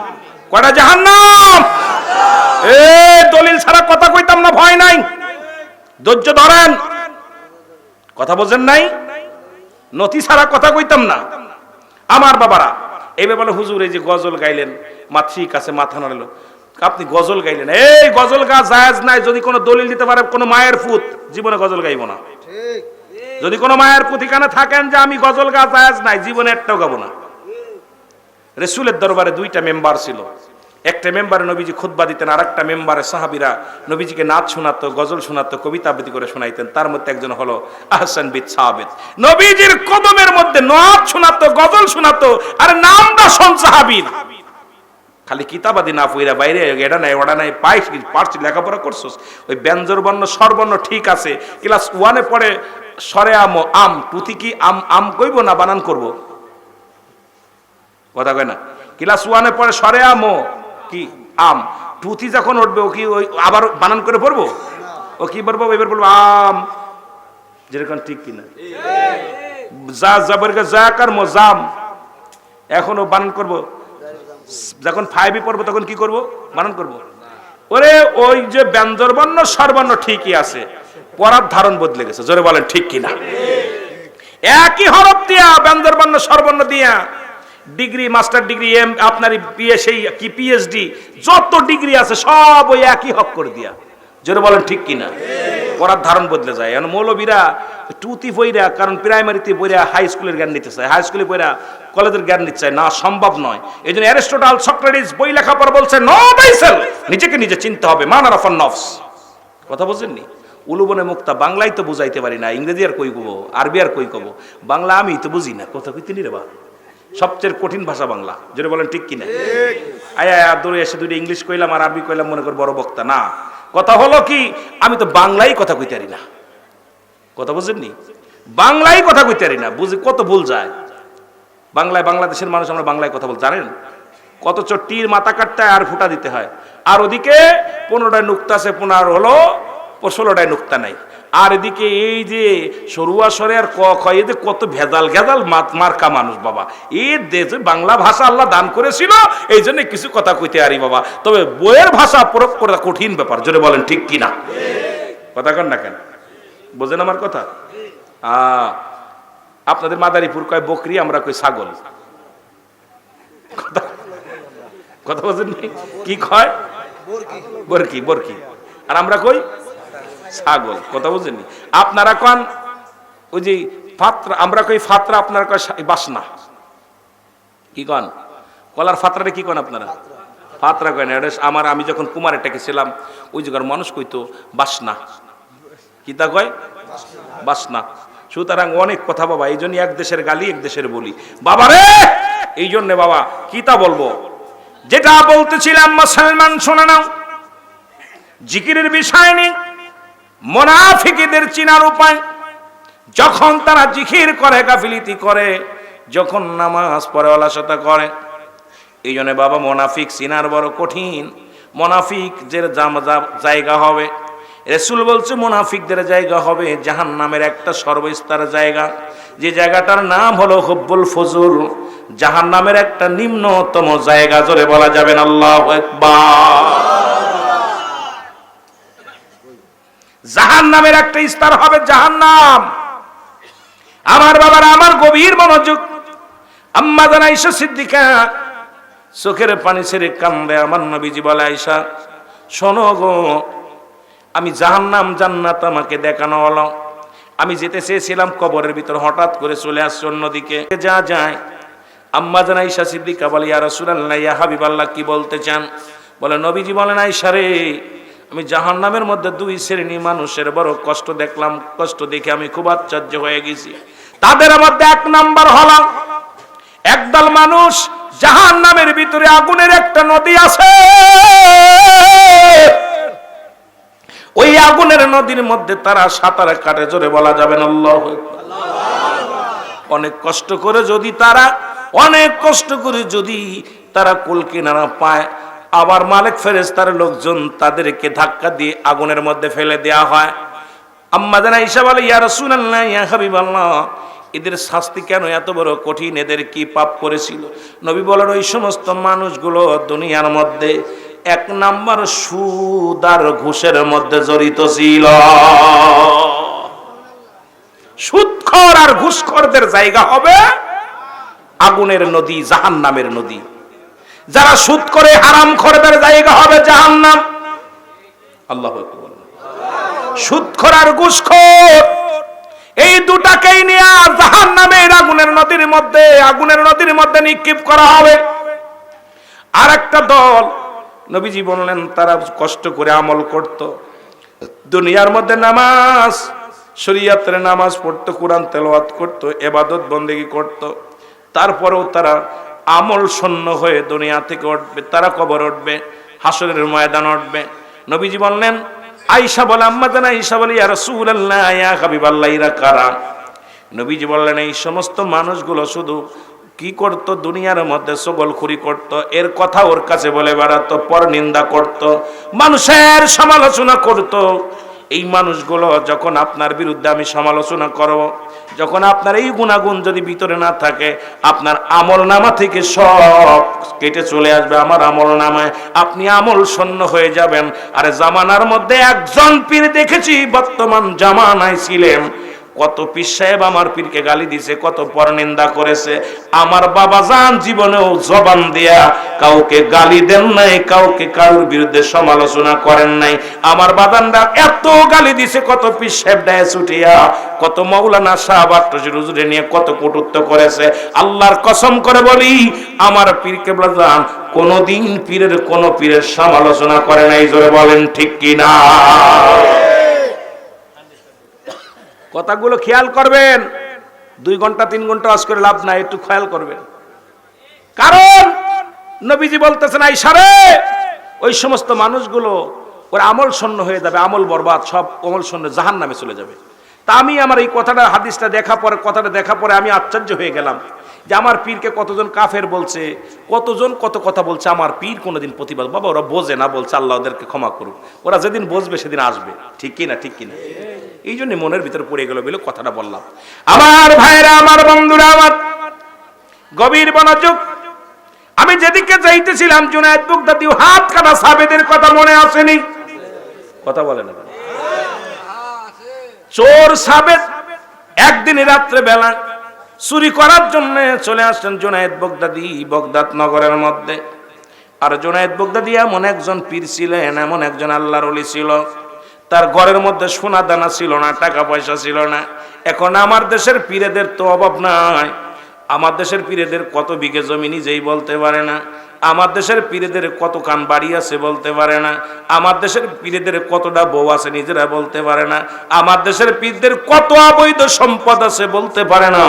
S1: কয়টা জাহান্নাম? দলিল ছাড়া কথা কইতাম না, ভয় নাই, ধৈর্য ধরেন। কথা বোঝেন নাই? নথি ছাড়া কথা কইতাম না। আমার বাবারা এইভাবে বলে হুজুর এই যে গজল গাইলেন, ঠিক আছে, মাথা নাড়লো, আপনি গজল গাইলেন, এই গজল গা জায়েজ নাই। যদি কোনো দলিল দিতে পারে কোনো মায়ের পুত, জীবনে গজল গাইব না। যদি কোনো মায়ের পুত এখানে থাকেন যে আমি গজল গা জায়েজ নাই, জীবনে একটাও গাবো না। রাসূলের দরবারে 2টা মেম্বার ছিল, একটা মেম্বারে নবীজি খুতবা দিতেন, আর একটা মেম্বারে সাহাবীরা নবীজিকে নাচ শোনাতো, গজল শোনাতো, কবিতা আবৃত্তি করে শোনাইতেন। তার মধ্যে একজন হলো আহসান বিন সাবিত। নবীজির কদমের মধ্যে নাচ শোনাতো, গজল শোনাতো, আর নামটা শুন সাহাবীর। খালি কিতাবাদি না পইরা বাইরে এটা নাই ওটা নাই পারছি, লেখাপড়া করছস, ওই ব্যঞ্জন বর্ণ স্বরবর্ণ ঠিক আছে, ক্লাস 1-এ পড়ে সরে আম আম, টুতি কি আম আম কইব না বানান করব? কথা কয় না? ক্লাস 1-এ পড়ে সরে আম কি আম, টুতি যখন উঠবে ও কি ওই আবার বানান করে পড়বো? ও কি বলবো? এবার বলবো আম, যেরকম ঠিক কিনা? যা যাবরকে যা কার মোজাম, এখন ও বানান করবো। যখন 5-এ পড়বো তখন কি করব? বানান করব। ওরে ওই যে ব্যঞ্জন বর্ণ স্বরবর্ণ ঠিকই আছে, পড়ার ধারণ বদলে গেছে। জোরে বলেন ঠিক কিনা? একই হরফ দিয়া, ব্যঞ্জন বর্ণ স্বরবর্ণ দিয়া ডিগ্রি, মাস্টার ডিগ্রি, আপনার বিএ, সেই কি পিএইচডি, যত ডিগ্রি আছে সব ওই একই হক করে দিয়া। জোরে বলেন ঠিক কিনা? পড়ার ধারণ বদলে যায়। এখন মৌলবীরা টুতি বইরা, কারণ প্রাইমারিতে বইরা হাই স্কুলের জ্ঞান নিতে চায়, হাই স্কুলে বইরা কলেজের জ্ঞান নিতে চায় না, সম্ভব নয়। এই জন্য অ্যারিস্টটল, সক্রেটিস বই লেখাপড়া বলছে নো মাইসেলফ, নিজেকে নিজে চিনতে হবে, মান আরাফান নফস। কথা বুঝেননি? উলুবনে মুক্তা বাংলায় তো বুঝাইতে পারি না, ইংরেজি আর কই কব, আরবি আর কই কব, বাংলা আমি তো বুঝি না। কথা কইতে নি রে বা, সবচেয়ে কঠিন ভাষা বাংলা। যেটা বলেন ঠিক কিনা? আয়া দূরে এসে 2টা ইংলিশ কইলাম আর আরবি কইলাম, মনে কর বড় বক্তা না। কথা হলো কি, আমি তো বাংলাই কথা কইতে পারি না। কথা বুঝেননি? বাংলাই কথা কইতে পারি না, বুঝি কত ভুল যায় বাংলায়। বাংলাদেশের মানুষ আমরা বাংলায় কথা বল, জানেন কত চট্টির মাথা কাটতে আর ফুটা দিতে হয়। আর ওদিকে 15টায় নুক্তা আছে, 15 হলো 16টায় নুক্তা নাই। আর এদিকে এই যে সরুয়া সরে আর ক খ, এতে কত ভেজাল গেজাল মার্কা মানুষ বাবা। এই দেশে বাংলা ভাষা আল্লাহ দান করেছিল, এই জন্য কিছু কথা কইতে পারি বাবা, তবে বইয়ের ভাষা প্রয়োগ করা কঠিন ব্যাপার। জোরে বলেন ঠিক কিনা? কথা কন না কেন? বোঝেন আমার কথা? আপনাদের মাদারীপুর কয় বকরি, আমরা কই ছাগল। কথা বোঝেন? কি কয়? বরকি, বরকি। আর আমরা কই ছাগল। কথা বুঝেননি? আপনারা কন ওই যে ফাত্রা, আমরা কই ফাত্রা, আপনারা কয় বাসনা। কি কন? কলার ফাত্রাটা কি কন আপনারা? ফাত্রা কয় না। এটা আমার, আমি যখন কুমারে টেকেছিলাম ওই জায়গার মানুষ কইতো বাসনা। কি তা কয়? বাসনা। সুতরাং অনেক কথা বাবা, এই জন্য এক দেশের গালি এক দেশের বলি বাবা রে। এই জন্য বাবা কি তা বলবো, যেটা বলতেছিলাম মুসলমান শোনা নাও, জিকিরের বিষয় নেই। মুনাফিকদের চিনার উপায়, যখন তারা জিকির করে, গাফিলতি করে, যখন নামাজ পড়ে অলসতা করে। এই জন্য বাবা মুনাফিক চিনার বড় কঠিন। মুনাফিকদের জায়গা হবে, রাসূল বলছে মুনাফিকদের জায়গা হবে জাহান্নামের একটা সর্বস্তর জায়গা, যে জায়গাটার নাম হলো হুব্বুল ফুজুর, জাহান্নামের একটা নিম্নতম জায়গা। জোরে বলা যাবে না আল্লাহু আকবার। জাহান্নামের একটা স্তর হবে জাহান্নাম। আমার বাবারা, আমার গভীর মনোযোগ। আম্মা জান আয়েশা সিদ্দিকা চোখের পানি ছেড়ে কান্দে। আমার নবীজি বলে, আয়েশা শোনো গো, আমি জাহান্নাম জান্নাত আমাকে দেখানো হলো। আমি যেতে চেয়েছিলাম কবরের ভিতর, হঠাৎ করে চলে আসছে অন্যদিকে। যা যায় আম্মা জান আয়েশা সিদ্দিকা বলে, ইয়া রাসূলুল্লাহ, ইয়া হাবিবাল্লাহ, কি বলতে চান? বলে, নবীজি বলেন, আয়েশা রে, আমি জাহান্নামের মধ্যে দুই শ্রেণী মানুষের বড় কষ্ট দেখলাম। কষ্ট দেখে আমি খুব আশ্চর্য হয়ে গেছি। তাদের মধ্যে এক নাম্বার হলো, একদল মানুষ জাহান্নামের ভিতরে আগুনের একটা নদী আছে, ওই আগুনের নদীর মধ্যে তারা সাঁতার কাটে, জোরে বলা যাবে না আল্লাহু আকবার। অনেক কষ্ট করে যদি তারা কুল কিনারা পায়, আবার মালিক ফেরেশতার লোকজন তাদেরকে ধাক্কা দিয়ে আগুনের মধ্যে ফেলে দেয়া হয়। আম্মা জান আয়েশা বলে, ইয়া রাসূলুল্লাহ, ইয়া হাবিবাল্লাহ, এদের শাস্তি কেন এত বড় কঠিন? এদের কি পাপ করেছিল? নবী বলেন, ওই সমস্ত মানুষগুলো দুনিয়ার মধ্যে এক নাম্বার সুদ আর ঘুষের মধ্যে জড়িত ছিল। সুদখোর আর ঘুষখোরদের জায়গা হবে আগুনের নদী, জাহান্নামের নদী। যারা সুদ করে হারামখোরদের জায়গা হবে জাহান্নাম। আল্লাহু আকবার। সুদখোর আর ঘুষখোর এই দুটাকেই নিয়ে জাহান্নামের আগুনের নদীর মধ্যে নিক্ষেপ করা হবে। আর একটা দল, নবীজি বললেন, তারা কষ্ট করে আমল করত, দুনিয়ার মধ্যে নামাজ, শরীয়তের নামাজ পড়তো, কোরআন তেলাওয়াত করত, ইবাদত বন্দেগী করত, তারপরেও তারা আমল শূন্য হয়ে দুনিয়া থেকে উঠবে। তারা কবর উঠবে, হাসরের ময়দান উঠবে। নবীজি বললেন, আয়েশা বলে, আম্মা জান আয়েশা বলে, ইয়া রাসূলুল্লাহ, ইয়া হাবিবাল্লাহ, এরা কারা? নবীজি বললেন, এই সমস্ত মানুষগুলো শুধু কি করত? দুনিয়ার মধ্যে সগলখুরি করত, এর কথা ওর কাছে বলে বেড়াতো, পরনিন্দা করত, মানুষের সমালোচনা করত। এই মানুষগুলো যখন আপনার বিরুদ্ধে আমি সমালোচনা করব, যখন আপনার এই গুণাগুণ যদি ভিতরে না থাকে, আপনার আমলনামা থেকে সব কেটে চলে আসবে আমার আমলনামায়, আপনি আমল শূন্য হয়ে যাবেন। আরে জামানার মধ্যে একজন পীর দেখেছি, বর্তমান জামানায় ছিলেন, কত পীর সাহেব আমার পীরকে গালি দিয়েছে, কত পরনিন্দা করেছে। আমার বাবা জান জীবনেও জবান দিয়া কাউকে গালি দেন নাই, কাউকে কারোর বিরুদ্ধে সমালোচনা করেন নাই। আমার বাবানরা এত গালি দিছে, কত পীর সাহেব ডায়ে ছুটিয়া, কত মাওলানা সাহেব হুজুরে নিয়ে কত কটূক্তি করেছে। আল্লাহর কসম করে বলি, আমার পীর কেবলা জান কোনদিন কোন পীরের সমালোচনা করে নাই। জোরে বলেন ঠিক কিনা? কথাগুলো খেয়াল করবেন। 2 ঘন্টা 3 ঘন্টা ওয়াজ করে লাভ নাই, একটু খেয়াল করবেন। কারণ নবীজি বলতেছেন, আয়েশা রে, ওই সমস্ত মানুষগুলো ওর আমল শূন্য হয়ে যাবে, আমল বরবাদ, সব আমল শূন্য, জাহান্নামে চলে যাবে। তা আমি আমার এই কথাটা দেখা পরে আমি আশ্চর্য হয়ে গেলাম যে আমার পীরকে কতজন কাফের বলছে, কতজন কত কথা বলছে। আমার পীর কোনোদিন প্রতিবাদ, বাবা ওরা বোঝে না, বলছে আল্লাহ ওদেরকে ক্ষমা করুক, ওরা যেদিন বুঝবে সেদিন আসবে। ঠিক কিনা? ঠিক কিনা? এই জন্য মনের ভিতরে পড়ে গেল বলে কথাটা বললাম। আমার ভাইরা, আমার বন্ধুরা, আমার গভীর মনোযোগ। আমি যেদিকে যাইতেছিলাম, জুনায়েদ বাগদাদী হাত কাটা সাবেদের কথা মনে আসেনি? কথা বলে না? চোর সাবেদ একদিন রাত্রে বেলা চুরি করার জন্য চলে আসলেন জুনায়েদ বাগদাদী বাগদাদ নগরের মধ্যে। আর জুনায়েদ বাগদাদী এমন একজন পীর ছিলেন, এমন একজন আল্লাহর ওলি ছিল, তার ঘরের মধ্যে সোনা দানা ছিল না, টাকা পয়সা ছিল না। এখন আমার দেশের পীরেদের তো অভাব নাই। আমার দেশের পীরেদের কত বিঘে জমি নিজেই বলতে পারে না। আমার দেশের পীরেদের কত কান বাড়ি আছে বলতে পারে না। আমার দেশের পীরেদের কতটা বউ আছে নিজেরা বলতে পারে না। আমার দেশের পীরদের কত অবৈধ সম্পদ আছে বলতে পারে না।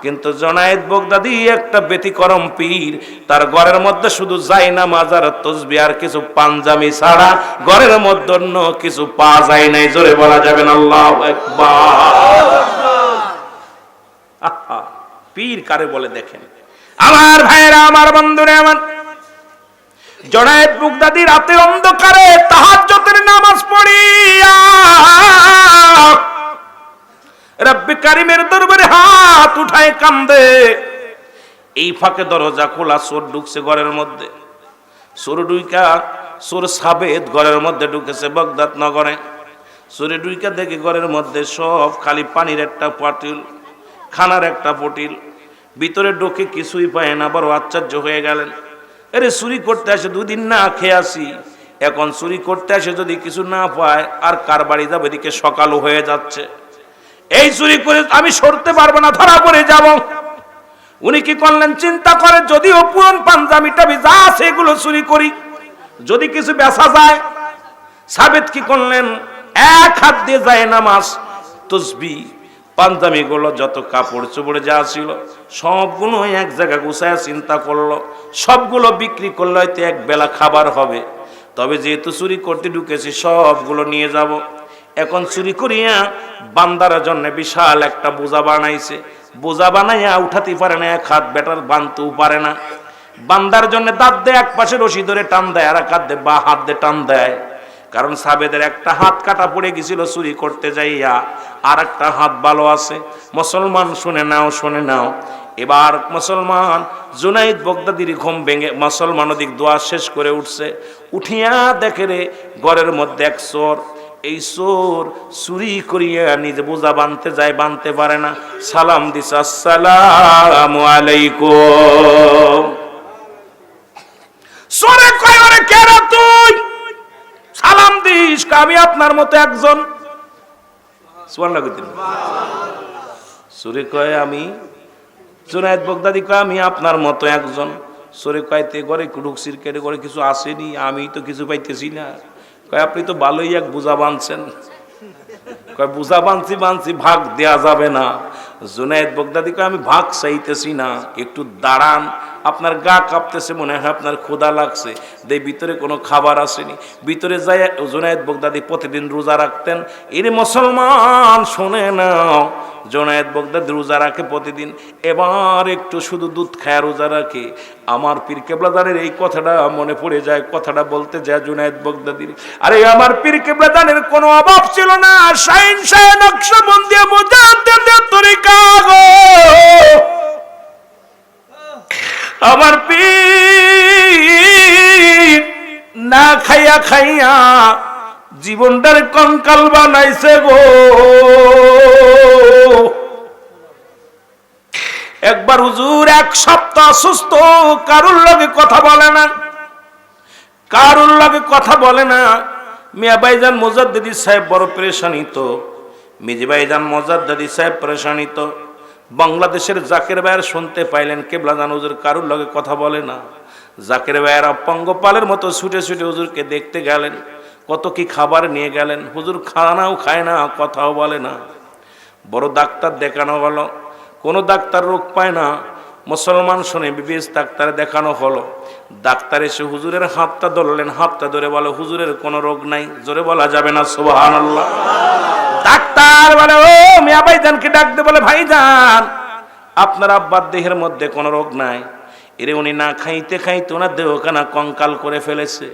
S1: কিন্তু জুনায়েদ বাগদাদী একটা ব্যতিক্রম পীর। তার ঘরের মধ্যে শুধু জায়নামাজ আর তাসবিহ আর কিছু পাঞ্জাবি ছাড়া ঘরের মধ্যে অন্য কিছু পাওয়া যায় নাই। জোরে বলা যাবে না আল্লাহু আকবার। পীর কারে বলে দেখেন। আমার ভাইরা, আমার বন্ধুরা, আমার জুনায়েদ বাগদাদী রাতে অন্ধকারে তাহাজ্জুদের নামাজ পড়িয়া রব্বে কারিমের দরবারে হাত উঠায় কান্দে। এই ফাঁকে দরজা খোলা, চোর ঢুকছে ঘরের মধ্যে। চোর সাবেদ ঘরের মধ্যে ঢুকেছে বাগদাদ নগরে। চোরে ঢুইকা দেখে ঘরের মধ্যে সব খালি পানির একটা পাতিল, খানার একটা পটিল, ভিতরে ঢোকে কিছুই পায় না। বড় আশ্চর্য হয়ে গেলেন। আরে চুরি করতে আসে, 2 দিন না খেয়ে আসি, এখন চুরি করতে আসে যদি কিছু না পায় আর কার বাড়ি যাবে? এদিকে সকালও হয়ে যাচ্ছে। এই চুরি করে আমি সরতে পারবো না, ধরা পড়ে যাব। উনি কি করলেন, চিন্তা করে যদিও পুরন পাঞ্জাবিটা যা আছে এগুলো চুরি করি, যদি কিছু বেচা যায়। সাবেত কি করলেন, এক হাত দিয়ে যায় নামাজ, তসবিহ, পাঞ্জাবিগুলো যত কাপড় চোপড়ে যা ছিল সবগুলো এক জায়গায় গুছায় চিন্তা করলো, সবগুলো বিক্রি করলে হয়তো এক বেলা খাবার হবে, তবে যেহেতু চুরি করতে ঢুকেছি সবগুলো নিয়ে যাব। এখন চুরি করিয়া বান্দার জন্য বিশাল একটা বোঝা বানাইছে, বোঝা বানাইয়া উঠাতে পারে না, এক হাত বেটার বানতেও পারে না। বান্দার জন্য দাঁত দেয়, এক পাশে রশি ধরে টান দেয়, আর এক হাত দিয়ে বা হাত দিয়ে টান দেয়, কারণ সাবেদের একটা হাত কাটা পড়ে গেছিল চুরি করতে যাইয়া, আর একটা হাত ভালো আছে। মুসলমান শুনে নাও, শুনে নাও, এবার মুসলমান জুনাইদ বগদাদির ঘুম ভেঙে মুসলমান ওদিক দোয়া শেষ করে উঠছে, উঠিয়া দেখে রে ঘরের মধ্যে এক চোর। এই চোর চুরি করিয়া নিজে বোঝা বানতে যায়, বানতে পারে না, সালাম দিছে, আসসালামু আলাইকুম। চোরে কয়, ওরে কে রে তুই, সালাম দিস? আমি আপনার মতো একজন। সুবহানাল্লাহ কইতেন। চোরে কয়, আমি জুনায়েদ বগদাদি কয়, আমি আপনার মতো একজন। চোরে কয়তে ঘরে ঢুকছির, কেটে ঘরে কিছু আসেনি, আমি তো কিছু পাইতেছি না। কয়, আপনি তো ভালোই এক বোঝা বানছেন। কয়, বোঝা বানছি, ভাগ দেয়া যাবে না। জুনায়েদ বগদাদি কয়, আমি ভাগ চাইতেছি না, একটু দাঁড়ান, আপনার গা কাঁপতেছে, মনে হয় আপনার ক্ষুধা লাগছে, দেই ভিতরে কোনো খাবার আসেনি। ভিতরে যাই, জুনায়েদ বগদাদি প্রতিদিন রোজা রাখতেন। এর মুসলমান শোনে নাও, জুনায়েদ বগদাদি রোজা রাখে প্রতিদিন, এবার একটু শুধু দুধ খায় রোজা রাখে। আমার পীর কেবলাদানের এই কথাটা মনে পড়ে যায়, কথাটা বলতে যায় জুনায়েদ বগদাদির, আরে আমার পীর কেবলাদানের কোনো অভাব ছিল না, শাইন শাহ নকশবন্দি মুজাদ্দিদের তরিকা গো। আমার পীর না খাইয়া খাইয়া জীবনটার কঙ্কাল বানাইছে গো। একবার হুজুর এক সপ্তাহ সুস্থ, কারুর লগে কথা বলে না, কারুর লগে কথা বলে না। মিয়া ভাইজান মুজাদ্দিদি সাহেব বড় পেরেশানিত, মিজি ভাইজান মুজাদ্দিদি সাহেব পেরেশানিত। বাংলাদেশের জাকের ভাইয়ের শুনতে পাইলেন কেবলাদান হুজুর কারুর লগে কথা বলে না। জাকের ভাইয়েরা পঙ্গপালের মতো ছুটে ছুটে হুজুরকে দেখতে গেলেন, কত কি খাবার নিয়ে গেলেন। হুজুর খানাও খায় না, কথাও বলে না। বড় ডাক্তার দেখানো হলো, কোনো ডাক্তার রোগ পায় না। মুসলমান শুনে বিবিএস ডাক্তার দেখানো হলো। ডাক্তার এসে হুজুরের হাতটা ধরলেন, হাতটা ধরে বলে, হুজুরের কোনো রোগ নাই। জোরে বলা যাবে না সুবহানাল্লাহ। ডাক্তার বলে, ও মিয়া ভাইজানকে ডাক দে, বলে, ভাইজান আপনার আব্বার দেহের মধ্যে কোনো রোগ নাই। এরে উনি না খাইতে খাইতে ওনার দেহখানা কঙ্কাল করে ফেলেছে,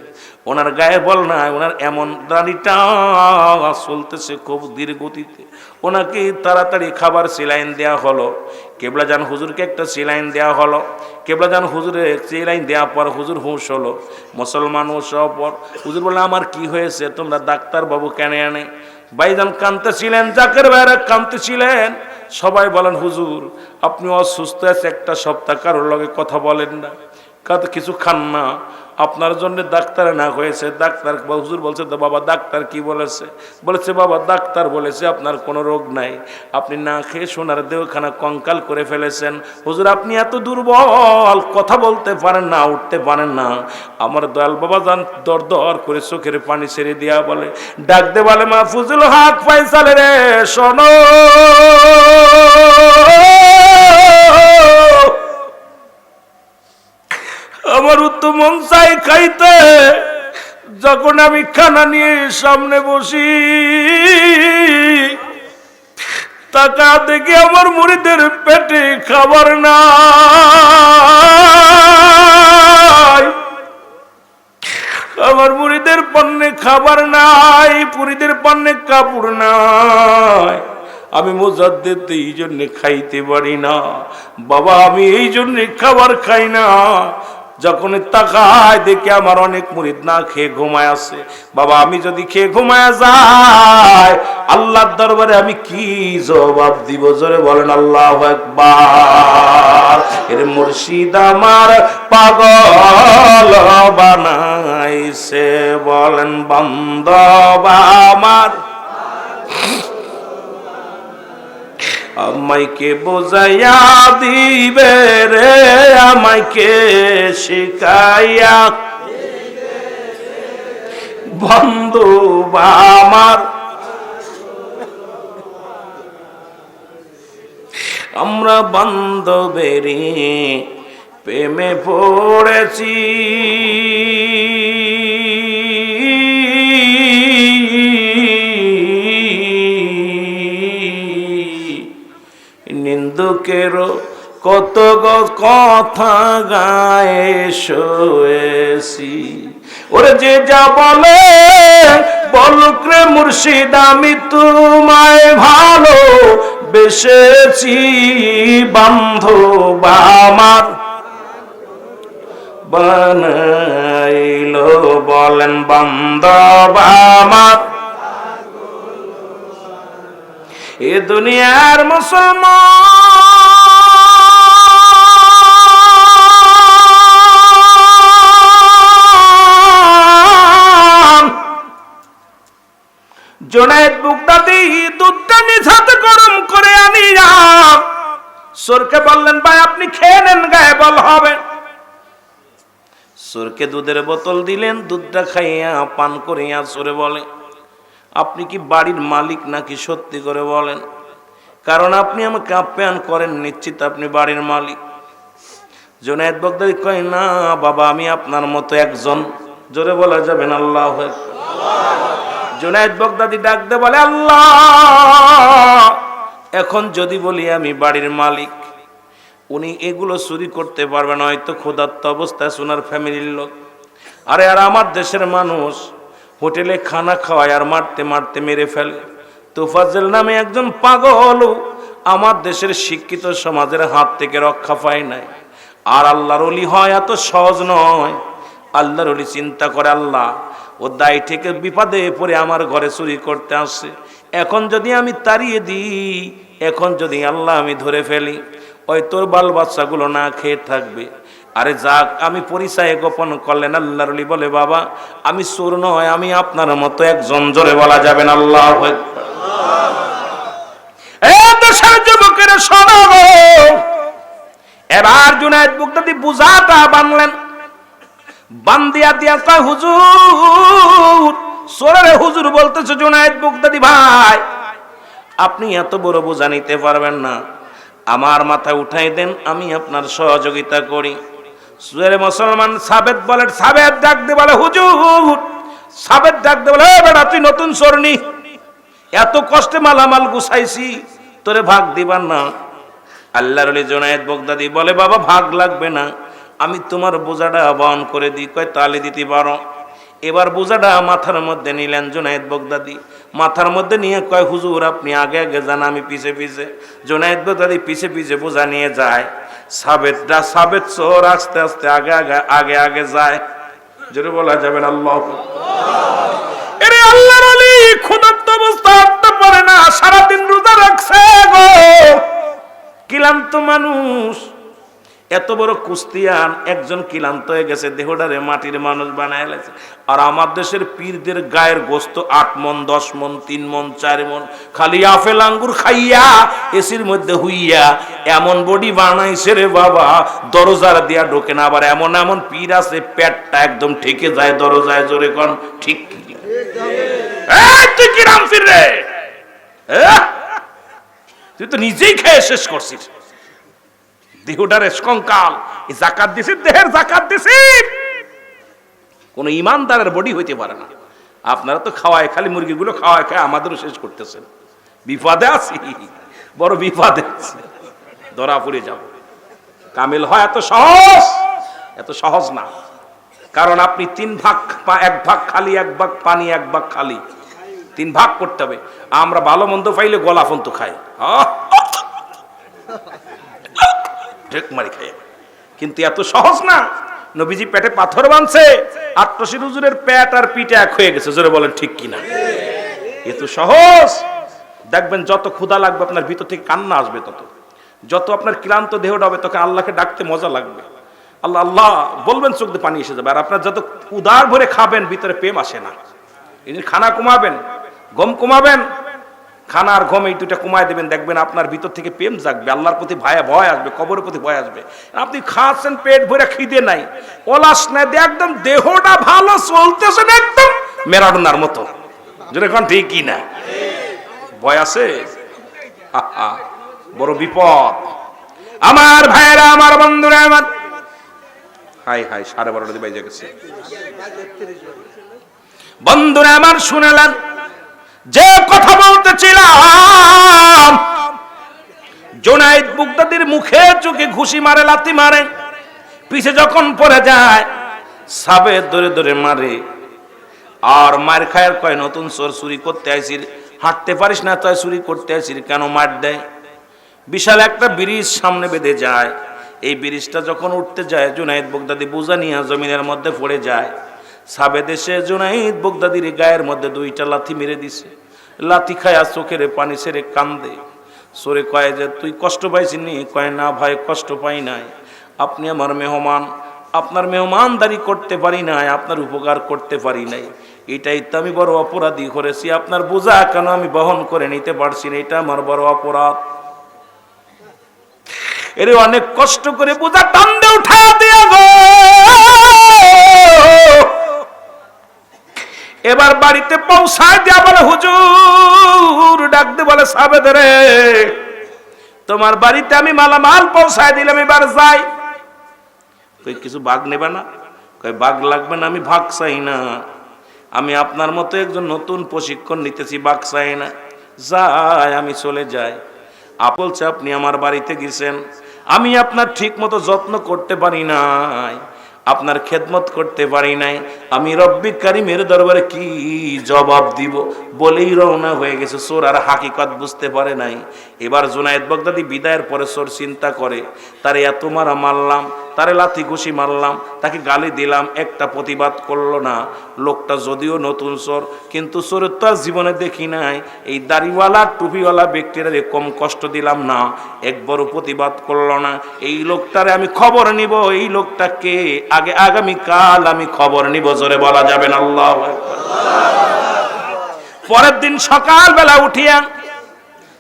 S1: ওনার গায়ে বল নাই, ওনার এমন দাড়িটা চলতেছে খুব ধীর গতিতে। ওনাকে তাড়াতাড়ি খাবার সেলাইন দেয়া হলো। কেবলাজান হুজুরকে একটা সেলাইন দেয়া হলো। কেবলাজান হুজুরের সেলাইন দেওয়ার পর হুজুর হুঁশ হলো। মুসলমান হুঁশ হওয়ার পর হুজুর বলে, আমার কি হয়েছে, তোমরা ডাক্তার বাবু কেন আনে? ভাইজান কাঁদতেছিলেন, জাকের ভাইরা কাঁদতেছিলেন। সবাই বলেন, হুজুর আপনি অসুস্থ আছে, একটা সপ্তাহ কারোর লগে কথা বলেন না, কিছু খান না, আপনার জন্য ডাক্তার না হয়েছে। ডাক্তার হুজুর বলছে, তো বাবা ডাক্তার কি বলেছে? বলেছে, বাবা ডাক্তার বলেছে আপনার কোনো রোগ নাই, আপনি না খেয়ে সোনার দেহখানা কঙ্কাল করে ফেলেছেন। হুজুর আপনি এত দুর্বল, কথা বলতে পারেন না, উঠতে পারেন না। আমার দয়াল বাবা যান দর দর করে চোখের পানি ছেড়ে দিয়া বলে, ডাক দে, বলে, মাহফুজুল হক ফয়সাল রে, শোনো, আমার তো মন চাই খাইতে। যখন আমি খানা নিয়ে সামনে বসি, টাকা দেখে আমার মুরিদের পেটে খাবার নাই, আমার মুরিদের পণ্যে খাবার নাই, পুরীদের পণ্যে কাপড় নাই। আমি মুজাদ্দিদ এই জন্য খাইতে পারি না বাবা, আমি এই জন্য খাবার খাই না। যখন তাকায় দেখে আমার অনেক মুরিদ না খেয়ে ঘুমায় আছে। বাবা আমি যদি খেয়ে ঘুমায় যাই, আল্লাহর দরবারে আমি কি জবাব দিব? জোরে বলেন আল্লাহু আকবার। এর মুর্শিদ আমার পাগল বানাইছে, বলেন বান্দা আমার আমাইকে বোঝাইয়া দিবে রে, আমাইকে শিখাইয়া বন্ধু আমার। আমরা বান্ধবেরই প্রেমে পড়েছি, নিন্দুকেরও কত কথা গায়ে শোয়েছি। ওরে যে যা বলে বলুক রে মুর্শিদ, আমি তোমায় ভালো বেসেছি বান্ধব আমার। বানাইলো বলেন বান্ধব আমার। এ দুনিয়ার মুসলমান জুনায়েদ বাগদাদী দুধটা নিজ হাতে গরম করে আনিয়া সুরকে বললেন, ভাই আপনি খেয়ে নেন, গায়ে বল হবে। সুরকে দুধের বোতল দিলেন, দুধটা খাইয়া পান করিয়া সুরে বলে, আপনি কি বাড়ির মালিক নাকি? সত্যি করে বলেন, কারণ আপনি আমাকে আপ্যায়ন করেন, নিশ্চিত আপনি বাড়ির মালিক। জুনায়েদ বাগদাদী কয়, না বাবা, আমি আপনার মতো একজন। জোরে বলা যাবেন আল্লাহু আকবার। জুনায়েদ বাগদাদী ডাক দে বলে, আল্লাহ, এখন যদি বলি আমি বাড়ির মালিক, উনি এগুলো চুরি করতে পারবেন, হয়তো ক্ষুধার্ত অবস্থায় সোনার ফ্যামিলির লোক। আরে আর আমার দেশের মানুষ হোটেলে খানা খাওয়ায় আর মারতে মারতে মেরে ফেলে। তোফাজ্জল নামে একজন পাগল আমার দেশের শিক্ষিত সমাজের হাত থেকে রক্ষা পায় নাই। আর আল্লাহর ওলি হয় এত সহজ নয়। আল্লাহর ওলি চিন্তা করে, আল্লাহ ও দায় থেকে বিপদে পড়ে আমার ঘরে চুরি করতে আসে, এখন যদি আমি তাড়িয়ে দিই, এখন যদি আল্লাহ আমি ধরে ফেলি, ওই তোর বাল বাচ্চাগুলো না খেয়ে থাকবে। আরে যাক, আমি পরিচয় গোপন করলেন। আল্লাহর ওলি বলে, বাবা আমি চোর নয়, আমি আপনার মতো একজন। জোরে বলা যাবেন আল্লাহু আকবার। দেশের যুবকেরা শোনো, এবার জুনায়েদ বাগদাদী বুঝাটা বানলেন, বান্দিয়া দিয়া কয়, হুজুর, সোরে হুজুর বলতেছে, জুনায়েদ বাগদাদী ভাই আপনি এত বড় বোঝা নিতে পারবেন না, আমার মাথায় উঠাই দেন, আমি আপনার সহযোগিতা করি। সুরে মুসলমান সাবেদ বলে, সাবেদ ডাক দে বলে, হুজুর। সাবেদ ডাক দে বলে, বেটা তুই নতুন চোরনি, এত কষ্টে মালামাল গুছাইছি, তোরে ভাগ দিবার না। আল্লাহর ওলি জুনায়েদ বাগদাদী বলে, বাবা ভাগ লাগবে না, আমি তোমার বোঝাটা বহন করে দিই। কয় তালে দিতে পারো। এবার বোঝাটা মাথার মধ্যে নিলেন জুনায়েদ বাগদাদী। মাথার মধ্যে নিয়ে কয়, হুজুর আপনি আগে আগে যান, আমি পিছে পিছে। জুনায়েদ বাগদাদী পিছে পিছে বোঝা নিয়ে যায়। সাবেদ চোর আস্তে আস্তে আগে আগে আগে আগে যায়। জোরে বলা যাবেন আল্লাহু আকবার। এরে আল্লাহর ওলি ক্ষুধার্ত অবস্থা হাঁটতে পারে না, সারাদিন রোজা রাখছে গো, ক্লান্ত মানুষ। এত বড় কুস্তিয়ান একজন ক্লান্ত হয়ে গেছে, দেহটারে মাটির মানুষ বানায় লাগছে। আর আমার দেশের পীরদের গায়ের গোস্ত 8 মন 10 মন 3 মন 4 মন, খালি আপেল আঙ্গুর খাইয়া এসির মধ্যে হুইয়া এমন বডি বানাইছে রে বাবা, দরজার দিয়া ঢোকে না। আবার এমন এমন পীর আছে পেটটা একদম ঠেকে যায় দরজায়। জোরে কোন ঠিক? তুই কি রাম পীর রে? তুই তো নিজেই খেয়ে শেষ করছিস। দেহটারে কঙ্কাল, জাকাত দিছিস, দেহের জাকাত দিছিস। কোন ইমানদারের বডি হইতে পারে না। আপনারা তো খাওয়ায়, খালি মুরগিগুলো খাওয়ায় খায় আমাদেরও শেষ করতেছেন। বিপদে আছি, বড় বিপদে আছি, ধরা পড়ে যাব। কামিল হয় এত সহজ? এত সহজ না। কারণ আপনি 3 ভাগ, 1 ভাগ খালি, 1 ভাগ পানি, 1 ভাগ খালি, 3 ভাগ করতে হবে। আমরা ভালো মন্দ পাইলে গলা ফন্ত খাই, ঢেক মারি খাই, কিন্তু এত সহজ না। নবীজি পেটে পাথর বাঁধছে, আট্টশির হুজুরের পেট আর পিঠে এক হয়ে গেছে। জোরে বলেন ঠিক কিনা? এত সহজ। দেখবেন যত ক্ষুধা লাগবে আপনার ভিতর থেকে কান্না আসবে, তত যত আপনার ক্লান্ত দেহটা হবে তখন আল্লাহকে ডাকতে মজা লাগবে। আল্লাহ আল্লাহ বলবেন, চোখ দিয়ে পানি এসে যাবে। আর আপনার যত উদার ভরে খাবেন, ভিতরে প্রেম আসে না। এই খানা কমাবেন, গম কমাবেন, খানার ঘুম এই দুইটা কমায় দেবেন, দেখবেন আপনার ভিতর থেকে প্রেম জাগবে, আল্লাহর প্রতি ভয় আসবে, কবরের প্রতি ভয় আসবে। আপনি খাচ্ছেন পেট ভরে, খিদে নাই, ওলাস নাই, একদম দেহটা ভালো চলতেছেন একদম ম্যারাডোনার মতো, যেরকম ঠিক কি না? ভয় আছে, বড় বিপদ। আমার ভাইয়েরা, আমার বন্ধুরা, আমার হাই হাই 12:30 বাজে গেছে। বন্ধুরা আমার শুনেলেন যে কথা বলতেছিলাম, জুনায়েদ বাগদাদীর মুখে চোখে ঘুষি মারে, লাথি মারে, পিছে যখন পড়ে যায় সাবেদ ধরে ধরে মারে। আর মার খায়ের কয় নতুন চোর, চুরি করতে আইছিস, হাঁটতে পারিস না তাই চুরি করতে আইছিস, কেন মার দেয়? বিশাল একটা ব্রিজ সামনে বেঁধে যায়। এই ব্রিজটা যখন উঠতে যায়, জুনায়েদ বাগদাদী বোঝা নিয়ে জমিনের মধ্যে পড়ে যায়। সাবেদ এসে জুনায়েদ বাগদাদীর গায়ের মধ্যে 2টা লাথি মেরে দিছে। লাথি খায়া চোখের পানি ছেড়ে কান্দে। সরে কয় যে তুই কষ্ট পাইছিনি? কয় না ভাই, কষ্ট পাই নাই, আপনি আমার মেহমান, আপনার মেহমানদারি করতে পারি নাই, আপনার উপকার করতে পারি নাই, এটাই তো আমি বড় অপরাধী করেছি, আপনার বোঝা কেন আমি বহন করে নিতে পারছি না, এটা আমার বড় অপরাধ। এর অনেক কষ্ট করে বোঝা টান্দে উঠা দিয়া গো। এবার বাড়িতে পৌঁছায় দিয়া বলে, হুজুর ডাক দে, বলে সাবেদ রে, তোমার বাড়িতে আমি মালামাল পৌঁছায় দিলাম, এবার যাই। কই কিছু ভাগ নেবে না? কই ভাগ লাগবে না, আমি ভাগ চাই না, আমি আপনার মতো একজন নতুন প্রশিক্ষণ নিতেছি, ভাগ চাই না, যাই, আমি চলে যাই। বলছে আপনি আমার বাড়িতে গেছেন, আমি আপনার ঠিক মতো যত্ন করতে পারি নাই, আপনার খেদমত করতে পারি নাই, আমি রব্বি কারিমের দরবারে কি জবাব দিব? বলেই রওনা হয়ে গেছে। চোর আর হাকিকত বুঝতে পারে নাই। এবার জুনায়েদ বাগদাদী বিদায়ের পরে চোর চিন্তা করে, তারে এত মারা মারলাম, তারে লাথি ঘুষি মারলাম, তাকে গালি দিলাম, একটা প্রতিবাদ করলো না। লোকটা যদিও নতুন চোর, কিন্তু চোরের তো আর জীবনে দেখি নাই, এই দাড়িওয়ালা টুপিওয়ালা ব্যক্তিরা কম কষ্ট দিলাম না, একবারও প্রতিবাদ করলো না। এই লোকটারে আমি খবর নিব, এই লোকটাকে আগামীকাল আমি খবর নিব, জোরে বলা যাবে না আল্লাহু আকবার। পরের দিন সকালবেলা উঠিয়া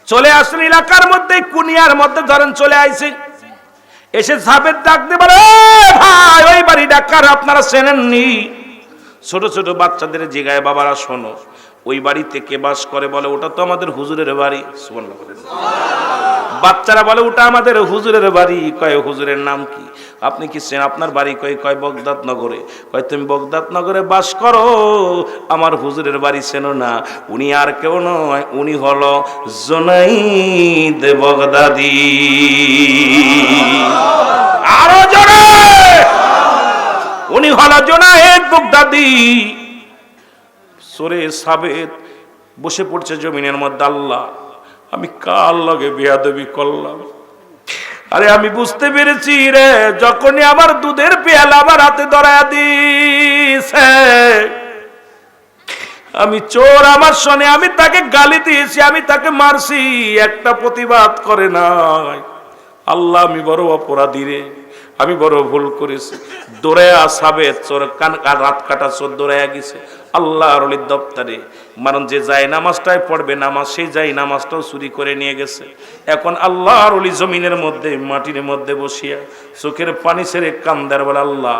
S1: চলে আসেন এলাকার মধ্যে, কুনিয়ার মধ্যে ধরেন চলে আইছে। এসে সাবেদ ডাক দিয়ে বলে, ভাই ওই বাড়ি ডাকার আপনারা চেনেননি? ছোট ছোট বাচ্চাদের জিগায়, বাবারা শোনো, ওই বাড়িতে কে বাস করে? বলে ওটা তো আমাদের হুজুরের বাড়ি। সুবহানাল্লাহ বলেন। বাচ্চারা বলে ওটা আমাদের হুজুরের বাড়ি। কয় হুজুরের নাম কি? আপনি কি চেন? আপনার বাড়ি কয়? কয় বগদাদ নগরে। কয় তুমি বগদাদ নগরে বাস করো, আমার হুজুরের বাড়ি চেনো না? উনি আর কেউ নয়, উনি হলো জুনাইদ বাগদাদী। আরো জোরে, উনি হলো জুনাইদ বাগদাদী। সরে সাবেদ বসে পড়ছে জমিনের মধ্যে, আল্লাহ আমি কার লগে বেয়াদবি করলাম? আরে আমি বুঝতে পেরেছি রে, যখনই আমার দুধের পেয়ালা আমার হাতে ধরায়া দিছে, আমি চোর, আমার শোনে, আমি তাকে গালি দিয়েছি, আমি তাকে মারছি, একটা প্রতিবাদ করে নাই। আল্লাহ আমি বড় অপরাধী রে, আমি বড় ভুল করেছি। দৌড়ায়া সাবেদ চোর, রাত কাটা চোর দৌড়ায়া গেছে আল্লাহর ওলির দপ্তরে। মানে যে যায় নামাজটাই পড়বে নামাজ, সেই যাই নামাজটাও চুরি করে নিয়ে গেছে। এখন আল্লাহর ওলি জমিনের মধ্যে মাটির মধ্যে বসিয়া চোখের পানি ছেড়ে কান্দার বলে, আল্লাহ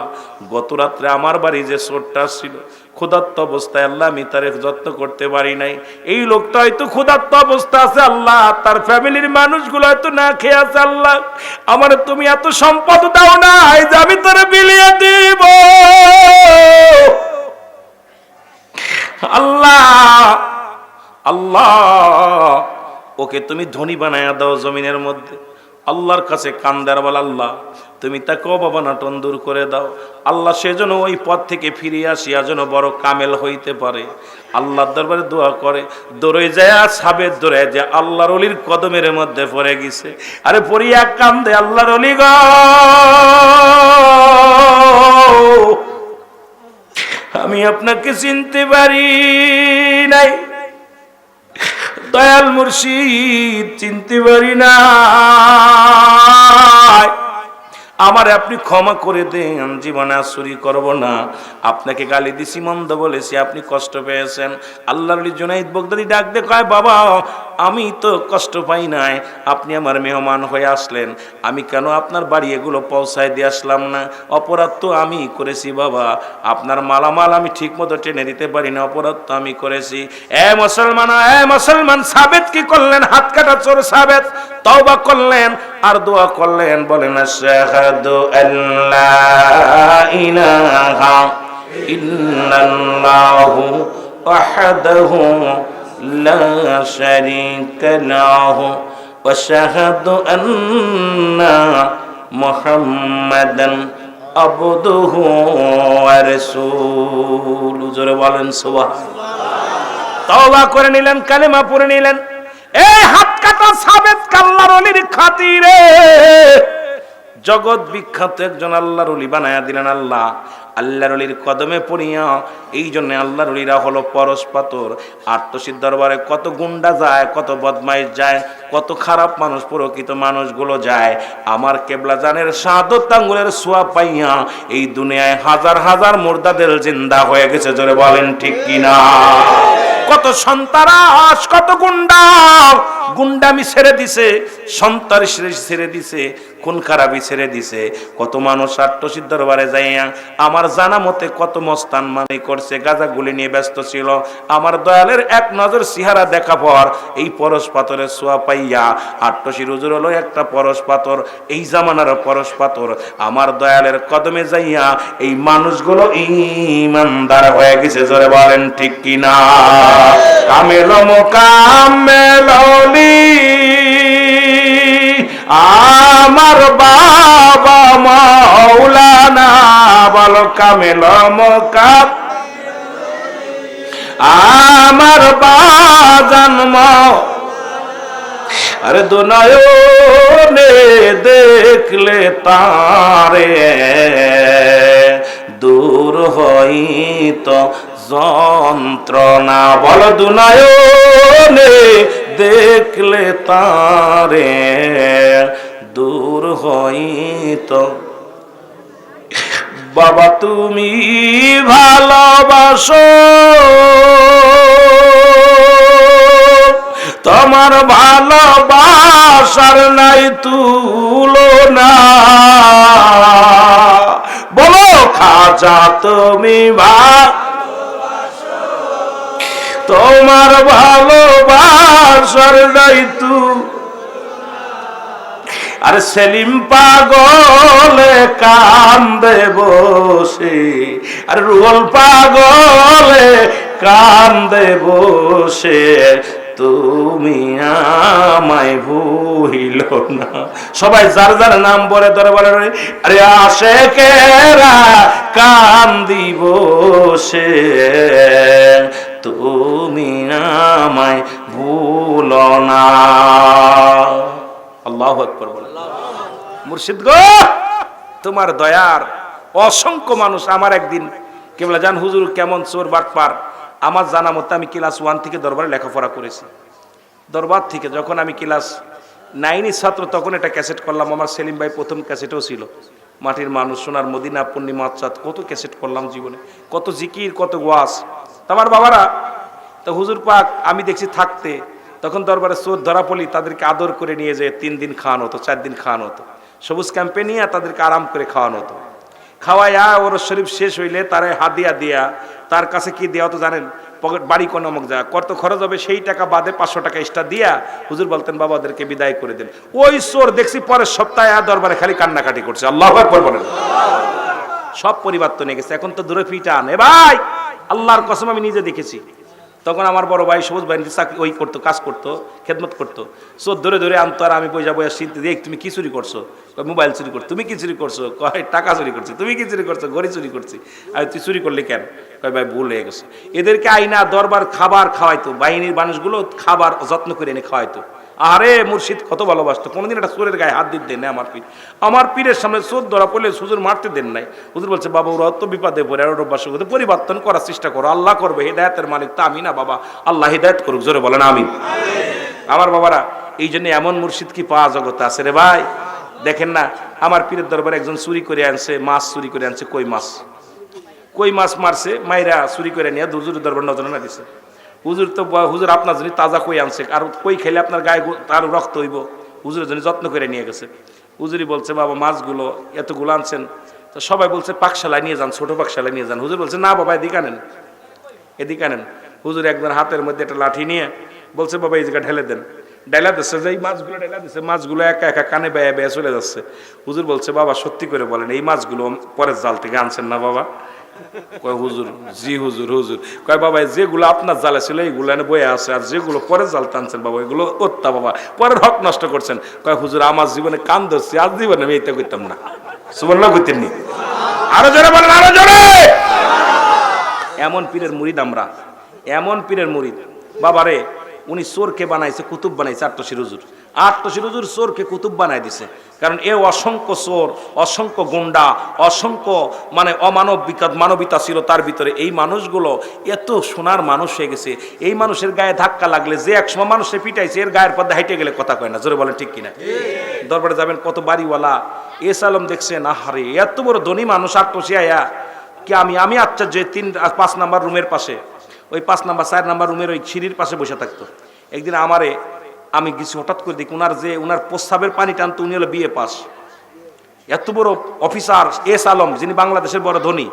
S1: গত রাত্রে আমার বাড়ি যে চোরটা ছিল ক্ষুধার্ত অবস্থায়, আল্লাহ আমি তার যত্ন করতে পারি নাই। এই লোকটা হয়তো ক্ষুধার্ত অবস্থা আছে, আল্লাহ তার ফ্যামিলির মানুষগুলো হয়তো না খেয়ে আছে, আল্লাহ আমার তুমি এত সম্পদ দাও না যে আমি তোরে বিলিয়ে দিব। আল্লাহ আল্লাহ ওকে তুমি ধনী বানায়া দাও জমিনের মধ্যে। আল্লাহর কাছে কান্দার বল, আল্লাহ তুমি তাকে অভাবনাটন দূর করে দাও। আল্লাহ সেজন্য ওই পথ থেকে ফিরে আসিয়া যেন বড় কামেল হইতে পারে। আল্লাহর দরবারে দোয়া করে, দৌড়ে যায় সাবেদ দৌড়ে যায় আল্লাহর ওলির কদমের মধ্যে পড়ে গেছে। আরে পড়িয়া কান্দে, আল্লাহর ওলি গো আমি আপনাকে চিনতে পারি নাই, দয়াল মুর্শিদ চিনতে পারি না। আমারে আপনি ক্ষমা করে দেন, জীবনে আর চুরি করব না। আপনাকে গালি দিছি, মন্দ বলেছি, আপনি কষ্ট পেয়েছেন। আল্লাহর ওলি জুনাইদ বাগদাদি ডাক দিয়ে কয়, বাবা আমি তো কষ্ট পাই নাই, আপনি আমার মেহমান হয়ে আসলেন, আমি কেন আপনার বাড়ি এগুলো পৌঁছায় দিয়ে আসলাম না? অপরাধ তো আমি করেছি বাবা, আপনার মালামাল আমি ঠিক মতো টেনে দিতে পারি না, অপরাধ তো আমি করেছি। এ মুসলমান সাবেত কি করলেন? হাত কাটা চোর সাবেত তওবা করলেন আর দোয়া করলেন, বলেন আশহাদু আল্লা ইলাহা ইল্লাল্লাহু ওয়াহদাহু লা শারীকা লাহু ওয়া আশহাদু আন্না মুহাম্মাদান আবদুহু ওয়া রাসূলুহু। জোরে বলেন সুবহানাল্লাহ। তওবা করে নিলেন, কালেমা পড়ে নিলেন। এই হাত কাটা সাবেত আল্লাহর ওলির খাতিরে জগৎ বিখ্যাত একজন আল্লাহর ওলি বানায়া দিলেন আল্লাহ। আল্লাহর ওলির কদমে পড়িয়া, এই জন্য আল্লাহর ওলিরা হলো পরশ পাথর। আত্মসিদ্ধ দরবারে কত গুন্ডা যায়, কত বদমাইশ যায়, কত খারাপ মানুষ, প্রকৃত মানুষগুলো যায়। আমার কেবলা জানের শাহাদত আঙ্গুলের ছোঁয়া পাইয়া এই দুনিয়ায় হাজার হাজার মুর্দাদের জিন্দা হয়ে গেছে। জোরে বলেন ঠিক কিনা? কত সন্তারাস, কত গুন্ডামি ছেড়ে দিছে, সন্তান ছেড়ে দিছে, খুন খারাপি ছেড়ে দিছে। কত মানুষ আত্মসিদ্ধ দরবারে যাইয়া আমার জানা মতে কত মস্তান মানি করছে, গাঁজা গুলি নিয়ে ব্যস্ত ছিল। আমার দয়ালের এক নজর চেহারা দেখা পর এই পরশ পাথরের ছোঁয়া পাইয়া আট্টশির হুজুর হলো একটা পরশ পাথর, এই জামানার পরশ পাথর। আমার দয়ালের কদমে যাইয়া এই মানুষগুলো ঈমানদার হয়ে গেছে। জোরে বলেন ঠিক কিনা? কামেল মোকাম্মেল ওলি আমার বাবা মাওলানা, বলো কামেল মোকাম আমার বাজান। আরে দুনয়নে দেখলে তারে দূর হইত যন্ত্রণা, বলো দুনয়নে দেখলে তারে দূর হইত। বাবা তুমি ভালোবাসো, তোমার ভালোবাসার নাই তুলনা। বলো খাজা তুমি তোমার ভালোবাসার নাই তুলনা। আর সেলিম পাগলে কান্দে বসে, আর রুহল পাগলে কান্দে বসে, তুমি আমায় ভুলিল না। সবাই যার যার নাম বলে দরবারে, আরে আশেকেরা কান্দি বসে, তুমি আমায় ভুলো না। আল্লাহু আকবার বলেন। মুর্শিদ গো, তোমার দয়ার অসংখ্য মানুষ। আমার একদিন কেবলা জান হুজুর কেমন চোর বাটপার, আমার জানা মতো আমি ক্লাস 1 থেকে দরবারে লেখাপড়া করেছি। দরবার থেকে যখন আমি ক্লাস 9 ছাত্র, তখন এটা ক্যাসেট করলাম। আমার সেলিম ভাই প্রথম ক্যাসেটও ছিল, মাটির মানুষ, সোনার মদিনা, পূর্ণিমা চাঁদ, কত ক্যাসেট করলাম জীবনে, কত জিকির, কত ওয়াজ। আমার বাবারা তো হুজুর পাক আমি দেখছি থাকতে, তখন দরবারে চোর ধরা পড়লি তাদেরকে আদর করে নিয়ে যেয়ে 3 দিন খাওয়ানো হতো, 4 দিন খাওয়ানো হতো, সবুজ ক্যাম্পে নিয়ে তাদেরকে আরাম করে খাওয়ানো হতো। খাওয়াইয়া ওর শরীফ শেষ হইলে তারা হাদিয়া দিয়া, তার কাছে কি দেওয়া তো জানেন, পকেট বাড়ি কোন অমুক যা কত খরচ হবে সেই টাকা বাদে 500 টাকা এক্সট্রা দিয়া হুজুর বলতেন বাবা ওদেরকে বিদায় করে দেন। ওই চোর দেখছি পরের সপ্তাহে আর দরবারে খালি কান্নাকাটি করছে। আল্লাহু আকবার বলেন। সব পরিবর্তন হয়ে গেছে, এখন তো দূরে ফিটান। এ ভাই আল্লাহর কসম আমি নিজে দেখেছি। তখন আমার বড় ভাই সবুজ ভাই চাকরি ওই করতো, কাজ করতো, খেদমত করতো। চোর ধরে ধরে আনতো, আর আমি বই যাবো দেখ তুমি কি চুরি করছো, মোবাইল চুরি করছো, তুমি কি চুরি করছো, কয় টাকা চুরি করছো, তুমি কি চুরি করছো, ঘড়ি চুরি করছি। আর তুই চুরি করলি কেন, কয় ভাই ভুল হয়ে গেছে। এদেরকে আইনা দরবার খাবার খাওয়াইতো, বাহিনীর মানুষগুলো খাবার যত্ন করে এনে খাওয়াইতো। আরে মুর্শিদ কত ভালোবাসতো, কোনোদিন একটা চোরের গায়ে হাত দিতে দেন না। আমার পীরের সামনে চোর ধরা পড়লে হুজুর মারতে দেন নাই। হুজুর বলছে বাবা ওরা তো বিপদে পড়ে, আর অভ্যাস পরিবর্তন করার চেষ্টা করো, আল্লাহ করবে, হিদায়াতের মালিক তো আমি না বাবা, আল্লাহ হিদায়াত করুক। জোরে বলেন আমিন। আমার বাবারা এই জন্য এমন মুর্শিদ কি পাওয়া জগতে আছে রে ভাই, দেখেন না, আমার পীরের দরবারে একজন চুরি করে আনছে, মাছ চুরি করে আনছে, কই মাছ মারছে, মাইরা চুরি করে নিয়ে হুজুরের দরবার নজরে না দিছে। হুজুর তো হুজুর আপনার জন্য তাজা কই আনছে, আর কই খেলে আপনার গায়ে তার রক্ত হইব, হুজুরের জন্য যত্ন করে নিয়ে গেছে। হুজুরি বলছে বাবা মাছগুলো এতগুলো আনছেন, তো সবাই বলছে পাকশালায় নিয়ে যান, ছোট পাকশালায় নিয়ে যান। হুজুর বলছে না বাবা এদিকে আনেন, এদিকে আনেন। হুজুর একবার হাতের মধ্যে একটা লাঠি নিয়ে বলছে বাবা এই জায়গা ঢেলে দেন। ডাইলা দিচ্ছে, যে এই মাছগুলো ডাইলা দিচ্ছে, মাছগুলো একা একা কানে বেয়ে বেয়ে চলে যাচ্ছে। হুজুর বলছে বাবা সত্যি করে বলেন এই মাছগুলো পরের জাল থেকে আনছেন না বাবা? কয় হুজুর জি হুজুর। হুজুর কয় বাবা যেগুলো আপনার জালে ছিল এইগুলো এনে বয়ে আছে, আর যেগুলো পরের জাল টানছেন বাবা এগুলো করতা বাবা, পরের হক নষ্ট করছেন। কয় হুজুর আমার জীবনে কান ধরছি, আজ জীবনে আমি এটা করতাম না। সুবহানাল্লাহ করতেননি? আরো জোরে বলেন, আরো জোরে। এমন পীরের মুরিদ আমরা, এমন পীরের মুরিদ বাবারে। উনি চোরকে বানাইছে কুতুব বানাইছে। আট্টশির হুজুর চোরকে কুতুব বানাই দিছে। কারণ এ অসংখ্য চোর, অসংখ্য গুন্ডা, অসংখ্য মানে মানবিতা ছিল তার ভিতরে। এই মানুষগুলো এত সোনার মানুষ হয়ে গেছে, এই মানুষের গায়ে ধাক্কা লাগলে যে একসময় মানুষের পিটাইছে এর গায়ের পথে হাইটে গেলে কথা কয় না। জোরে বলেন ঠিক কিনা? দরবারে যাবেন কত বাড়িওয়ালা, এস আলম দেখছেন আহারে এত বড় ধনী মানুষ আট্টশি আয়া কি আমি আচ্ছা যে 5 নাম্বার রুমের পাশে, ওই 5 নাম্বার 4 নাম্বার রুমের ওই সিঁড়ির পাশে বসে থাকতো। একদিন আমি গেছি, হঠাৎ করে দেখি উনার প্রস্রাবের পানি টানতো। উনি হলো বিএ পাস, এত বড় অফিসার এস আলম, যিনি বাংলাদেশের বড় ধনী।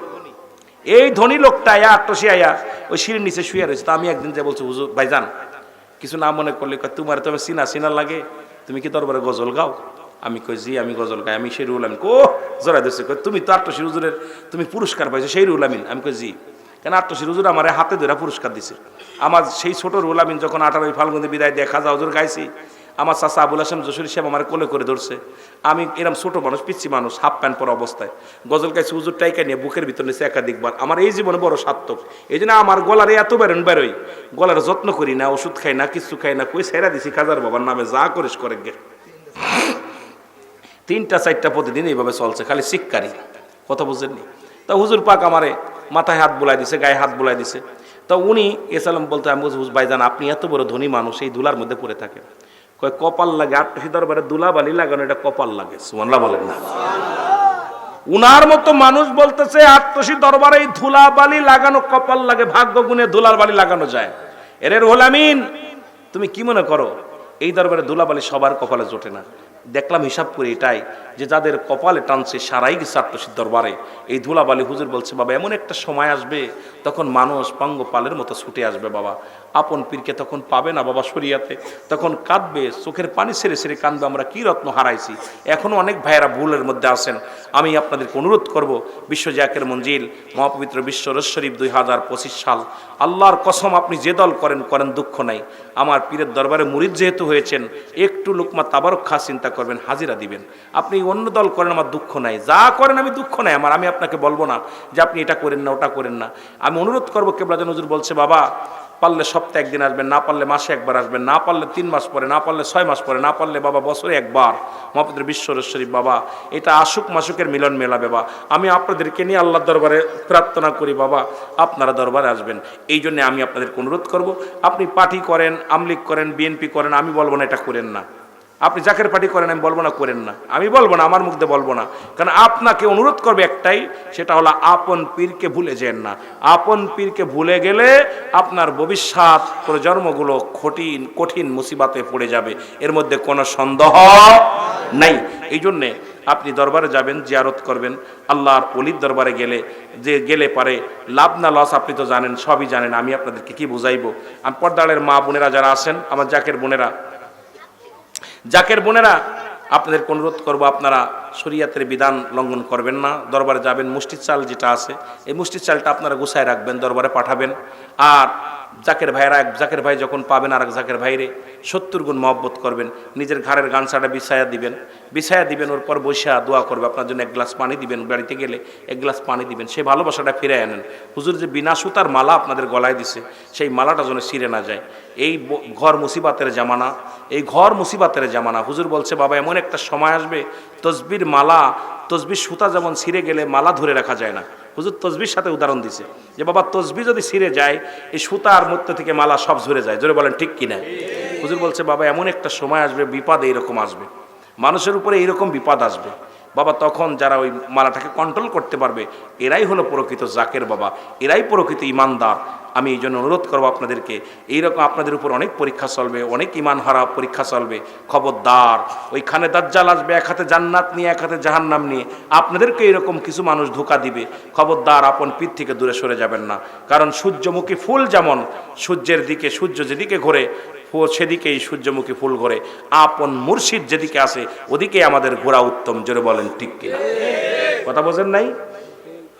S1: এই ধনী লোকটা আয়া আট্টশি আয়া ওই সিঁড়ির নিচে শুয়ে রয়েছে। তা আমি একদিন যে বলছি হুজুর ভাইজান কিছু না মনে করলে, তোমার তো সিনা লাগে, তুমি কি দরবারে গজল গাও? আমি কই জি আমি গজল গাই। আমি সেই রুল আমিন জোড়া দিচ্ছি, তুমি তো আট্টশি হুজুরের তুমি পুরস্কার পাইছো সেই রুল আমিন। আমি কই জি। কেন আট্টশির হুজুর আমার হাতে ধরে পুরস্কার দিছে। আমার সেই ছোট রুল আমিন যখন 18 ফাল্গুনে বিদায় দিয়ে খাজা হুজুর গাইছি, আমার চাচা আবুল হাসেম যশোরী সাহেব আমার কোলে করে ধরছে। আমি এরকম ছোট মানুষ, পিচ্ছি মানুষ, হাফ প্যান্ট পরা অবস্থায় গজল গাইছি। হুজুর টাইকা নিয়ে বুকের ভিতর নিয়েছে একাধিকবার। আমার এই জীবনে বড় সার্থক। এই জন্য আমার গলারে এত বেরোই, গলার যত্ন করি না, ওষুধ খাই না, কিছু খাই না, কই ছেড়া দিছি খাজার বাবার নামে, যা করিস করে গে। 3টা 4টা প্রতিদিন এইভাবে চলছে, খালি শিক্ষারি কথা বুঝেননি। তা হুজুর পাক আমারে মাথায় হাত বুলাই দিছে, গায়ে হাত বুলাই দিছে। তা উনি এসালাম বলতে, আমি বলছি ভাইজান আপনি এত বড় ধনী মানুষ এই ধুলার মধ্যে পড়ে থাকেন। কয় কপাল লাগে, আট্টশি দরবারে দুলা বালি লাগানো এটা কপাল লাগে। সুবহানাল্লাহ বলেন না? উনার মতো মানুষ বলতেছে আট্টশি দরবারে এই ধুলা বালি লাগানো কপাল লাগে, ভাগ্য গুণে ধুলার বালি লাগানো যায়। এর রুহুল আমিন তুমি কি মনে করো এই দরবারে ধুলাবালি সবার কপালে জোটে না? দেখলাম হিসাব করে এটাই যে যাদের কপালে টানছে সারাই গেছে আট্টশির দরবারে এই ধুলাবালি। হুজুর বলছে বাবা এমন একটা সময় আসবে তখন মানুষ পঙ্গপালের মতো ছুটে আসবে বাবা, আপন পীরকে তখন পাবে না বাবা শরিয়াতে, তখন কাঁদবে, চোখের পানি ছেড়ে ছেড়ে কাঁদবে, আমরা কি রত্ন হারাইছি। এখনো অনেক ভাইয়েরা ভুলের মধ্যে আছেন। আমি আপনাদেরকে অনুরোধ করব, বিশ্ব জাকের মঞ্জিল মহাপবিত্র বিশ্ব রস শরীফ 2025 সাল, আল্লাহর কসম আপনি যে দল করেন দুঃখ নাই। আমার পীরের দরবারে মুরিদ যেহেতু হয়েছেন, একটু লুকমা তাবারক খা চিন্তা করবেন, হাজিরা দিবেন। আপনি অন্য দল করেন, আমার দুঃখ নাই, যা করেন আমি দুঃখ নাই আমার, আমি আপনাকে বলবো না যে আপনি এটা করেন না ওটা করেন না। আমি অনুরোধ করবো, কেবলাজান হুজুর বলছে বাবা পারলে সপ্তাহে একদিন আসবেন, না পারলে মাসে একবার আসবেন, না পারলে 3 মাস পরে, না পারলে 6 মাস পরে, না পারলে বাবা বছরে একবার মহাপবিত্র বিশ্ব রস শরীফ বাবা এটা আশুক মাসুকের মিলন মেলাবে বাবা। আমি আপনাদেরকে নিয়ে আল্লাহর দরবারে প্রার্থনা করি বাবা আপনারা দরবারে আসবেন। এই জন্য আমি আপনাদেরকে অনুরোধ করব, আপনি পার্টি করেন, আমলিগ করেন, বিএনপি করেন, আমি বলবো না এটা করেন না। আপনি জাকের পার্টি করেন, আমি বলবো না করেন না, আমি বলবো না, আমার মুখ দিয়ে বলবো না। কারণ আপনাকে অনুরোধ করবে একটাই, সেটা হলো আপন পীরকে ভুলে যেন না। আপন পীরকে ভুলে গেলে আপনার ভবিষ্যৎ প্রজন্মগুলো কঠিন মুসিবাতে পড়ে যাবে, এর মধ্যে কোনো সন্দেহ নাই। এই জন্যে আপনি দরবারে যাবেন, জিয়ারত করবেন। আল্লাহর ওলির দরবারে গেলে পারে লাভ না লস আপনি তো জানেন, সবই জানেন, আমি আপনাদেরকে কি বুঝাইবো। আমি পর্দাড়ের মা বোনেরা যারা আছেন, আমার জাকের বোনেরা আপনাদের অনুরোধ করবো, আপনারা শরিয়াতের বিধান লঙ্ঘন করবেন না। দরবারে যাবেন, মুষ্টির চাল যেটা আছে এই মুষ্টির চালটা আপনারা গুছায় রাখবেন, দরবারে পাঠাবেন। আর জাকের ভাইরা, এক জাকের ভাই যখন পাবেন আর এক জাকের ভাইরে 70 গুণ মহব্বত করবেন, নিজের ঘরের গামছাটা বিছায়া দিবেন, ওর পর বৈশা দোয়া করবে, আপনার জন্য 1 গ্লাস পানি দিবেন, বাড়িতে গেলে 1 গ্লাস পানি দিবেন, সেই ভালোবাসাটা ফিরে আনেন। হুজুর যে বিনা সুতার মালা আপনাদের গলায় দিছে, সেই মালাটা যেন ছিঁড়ে না যায়। এই ঘর মুসিবাতের জামানা, হুজুর বলছে বাবা এমন একটা সময় আসবে তসবির সুতা যেমন ছিঁড়ে গেলে মালা ধরে রাখা যায় না। হুজুর তসবির সাথে উদাহরণ দিছে যে বাবা তসবি যদি ছিঁড়ে যায়, এই সুতার মধ্যে থেকে মালা সব ঝরে যায়। জোরে বলেন ঠিক কিনা? হুজুর বলছে বাবা এমন একটা সময় আসবে, বিপদ এইরকম আসবে, মানুষের উপরে এইরকম বিপদ আসবে বাবা, তখন যারা ওই মালাটাকে কন্ট্রোল করতে পারবে এরাই হলো প্রকৃত জাকের বাবা, এরাই প্রকৃত ইমানদার। আমি এই জন্য অনুরোধ করবো আপনাদেরকে, এইরকম আপনাদের উপর অনেক পরীক্ষা চলবে, অনেক ইমান হারা পরীক্ষা চলবে, খবরদার। ওইখানে দাজ্জাল আসবে এক হাতে জান্নাত নিয়ে এক হাতে জাহান্নাম নিয়ে, আপনাদেরকে এরকম কিছু মানুষ ধোঁকা দিবে, খবরদার আপন পীর থেকে দূরে সরে যাবেন না। কারণ সূর্যমুখী ফুল যেমন সূর্যের দিকে, সূর্য যেদিকে ঘোরে সেদিকেই সূর্যমুখী ফুল ঘোরে, আপন মুর্শিদ যেদিকে আসে ওদিকে আমাদের ঘোরা উত্তম। জোরে বলেন ঠিক কিনা? কথা বোঝেন নাই?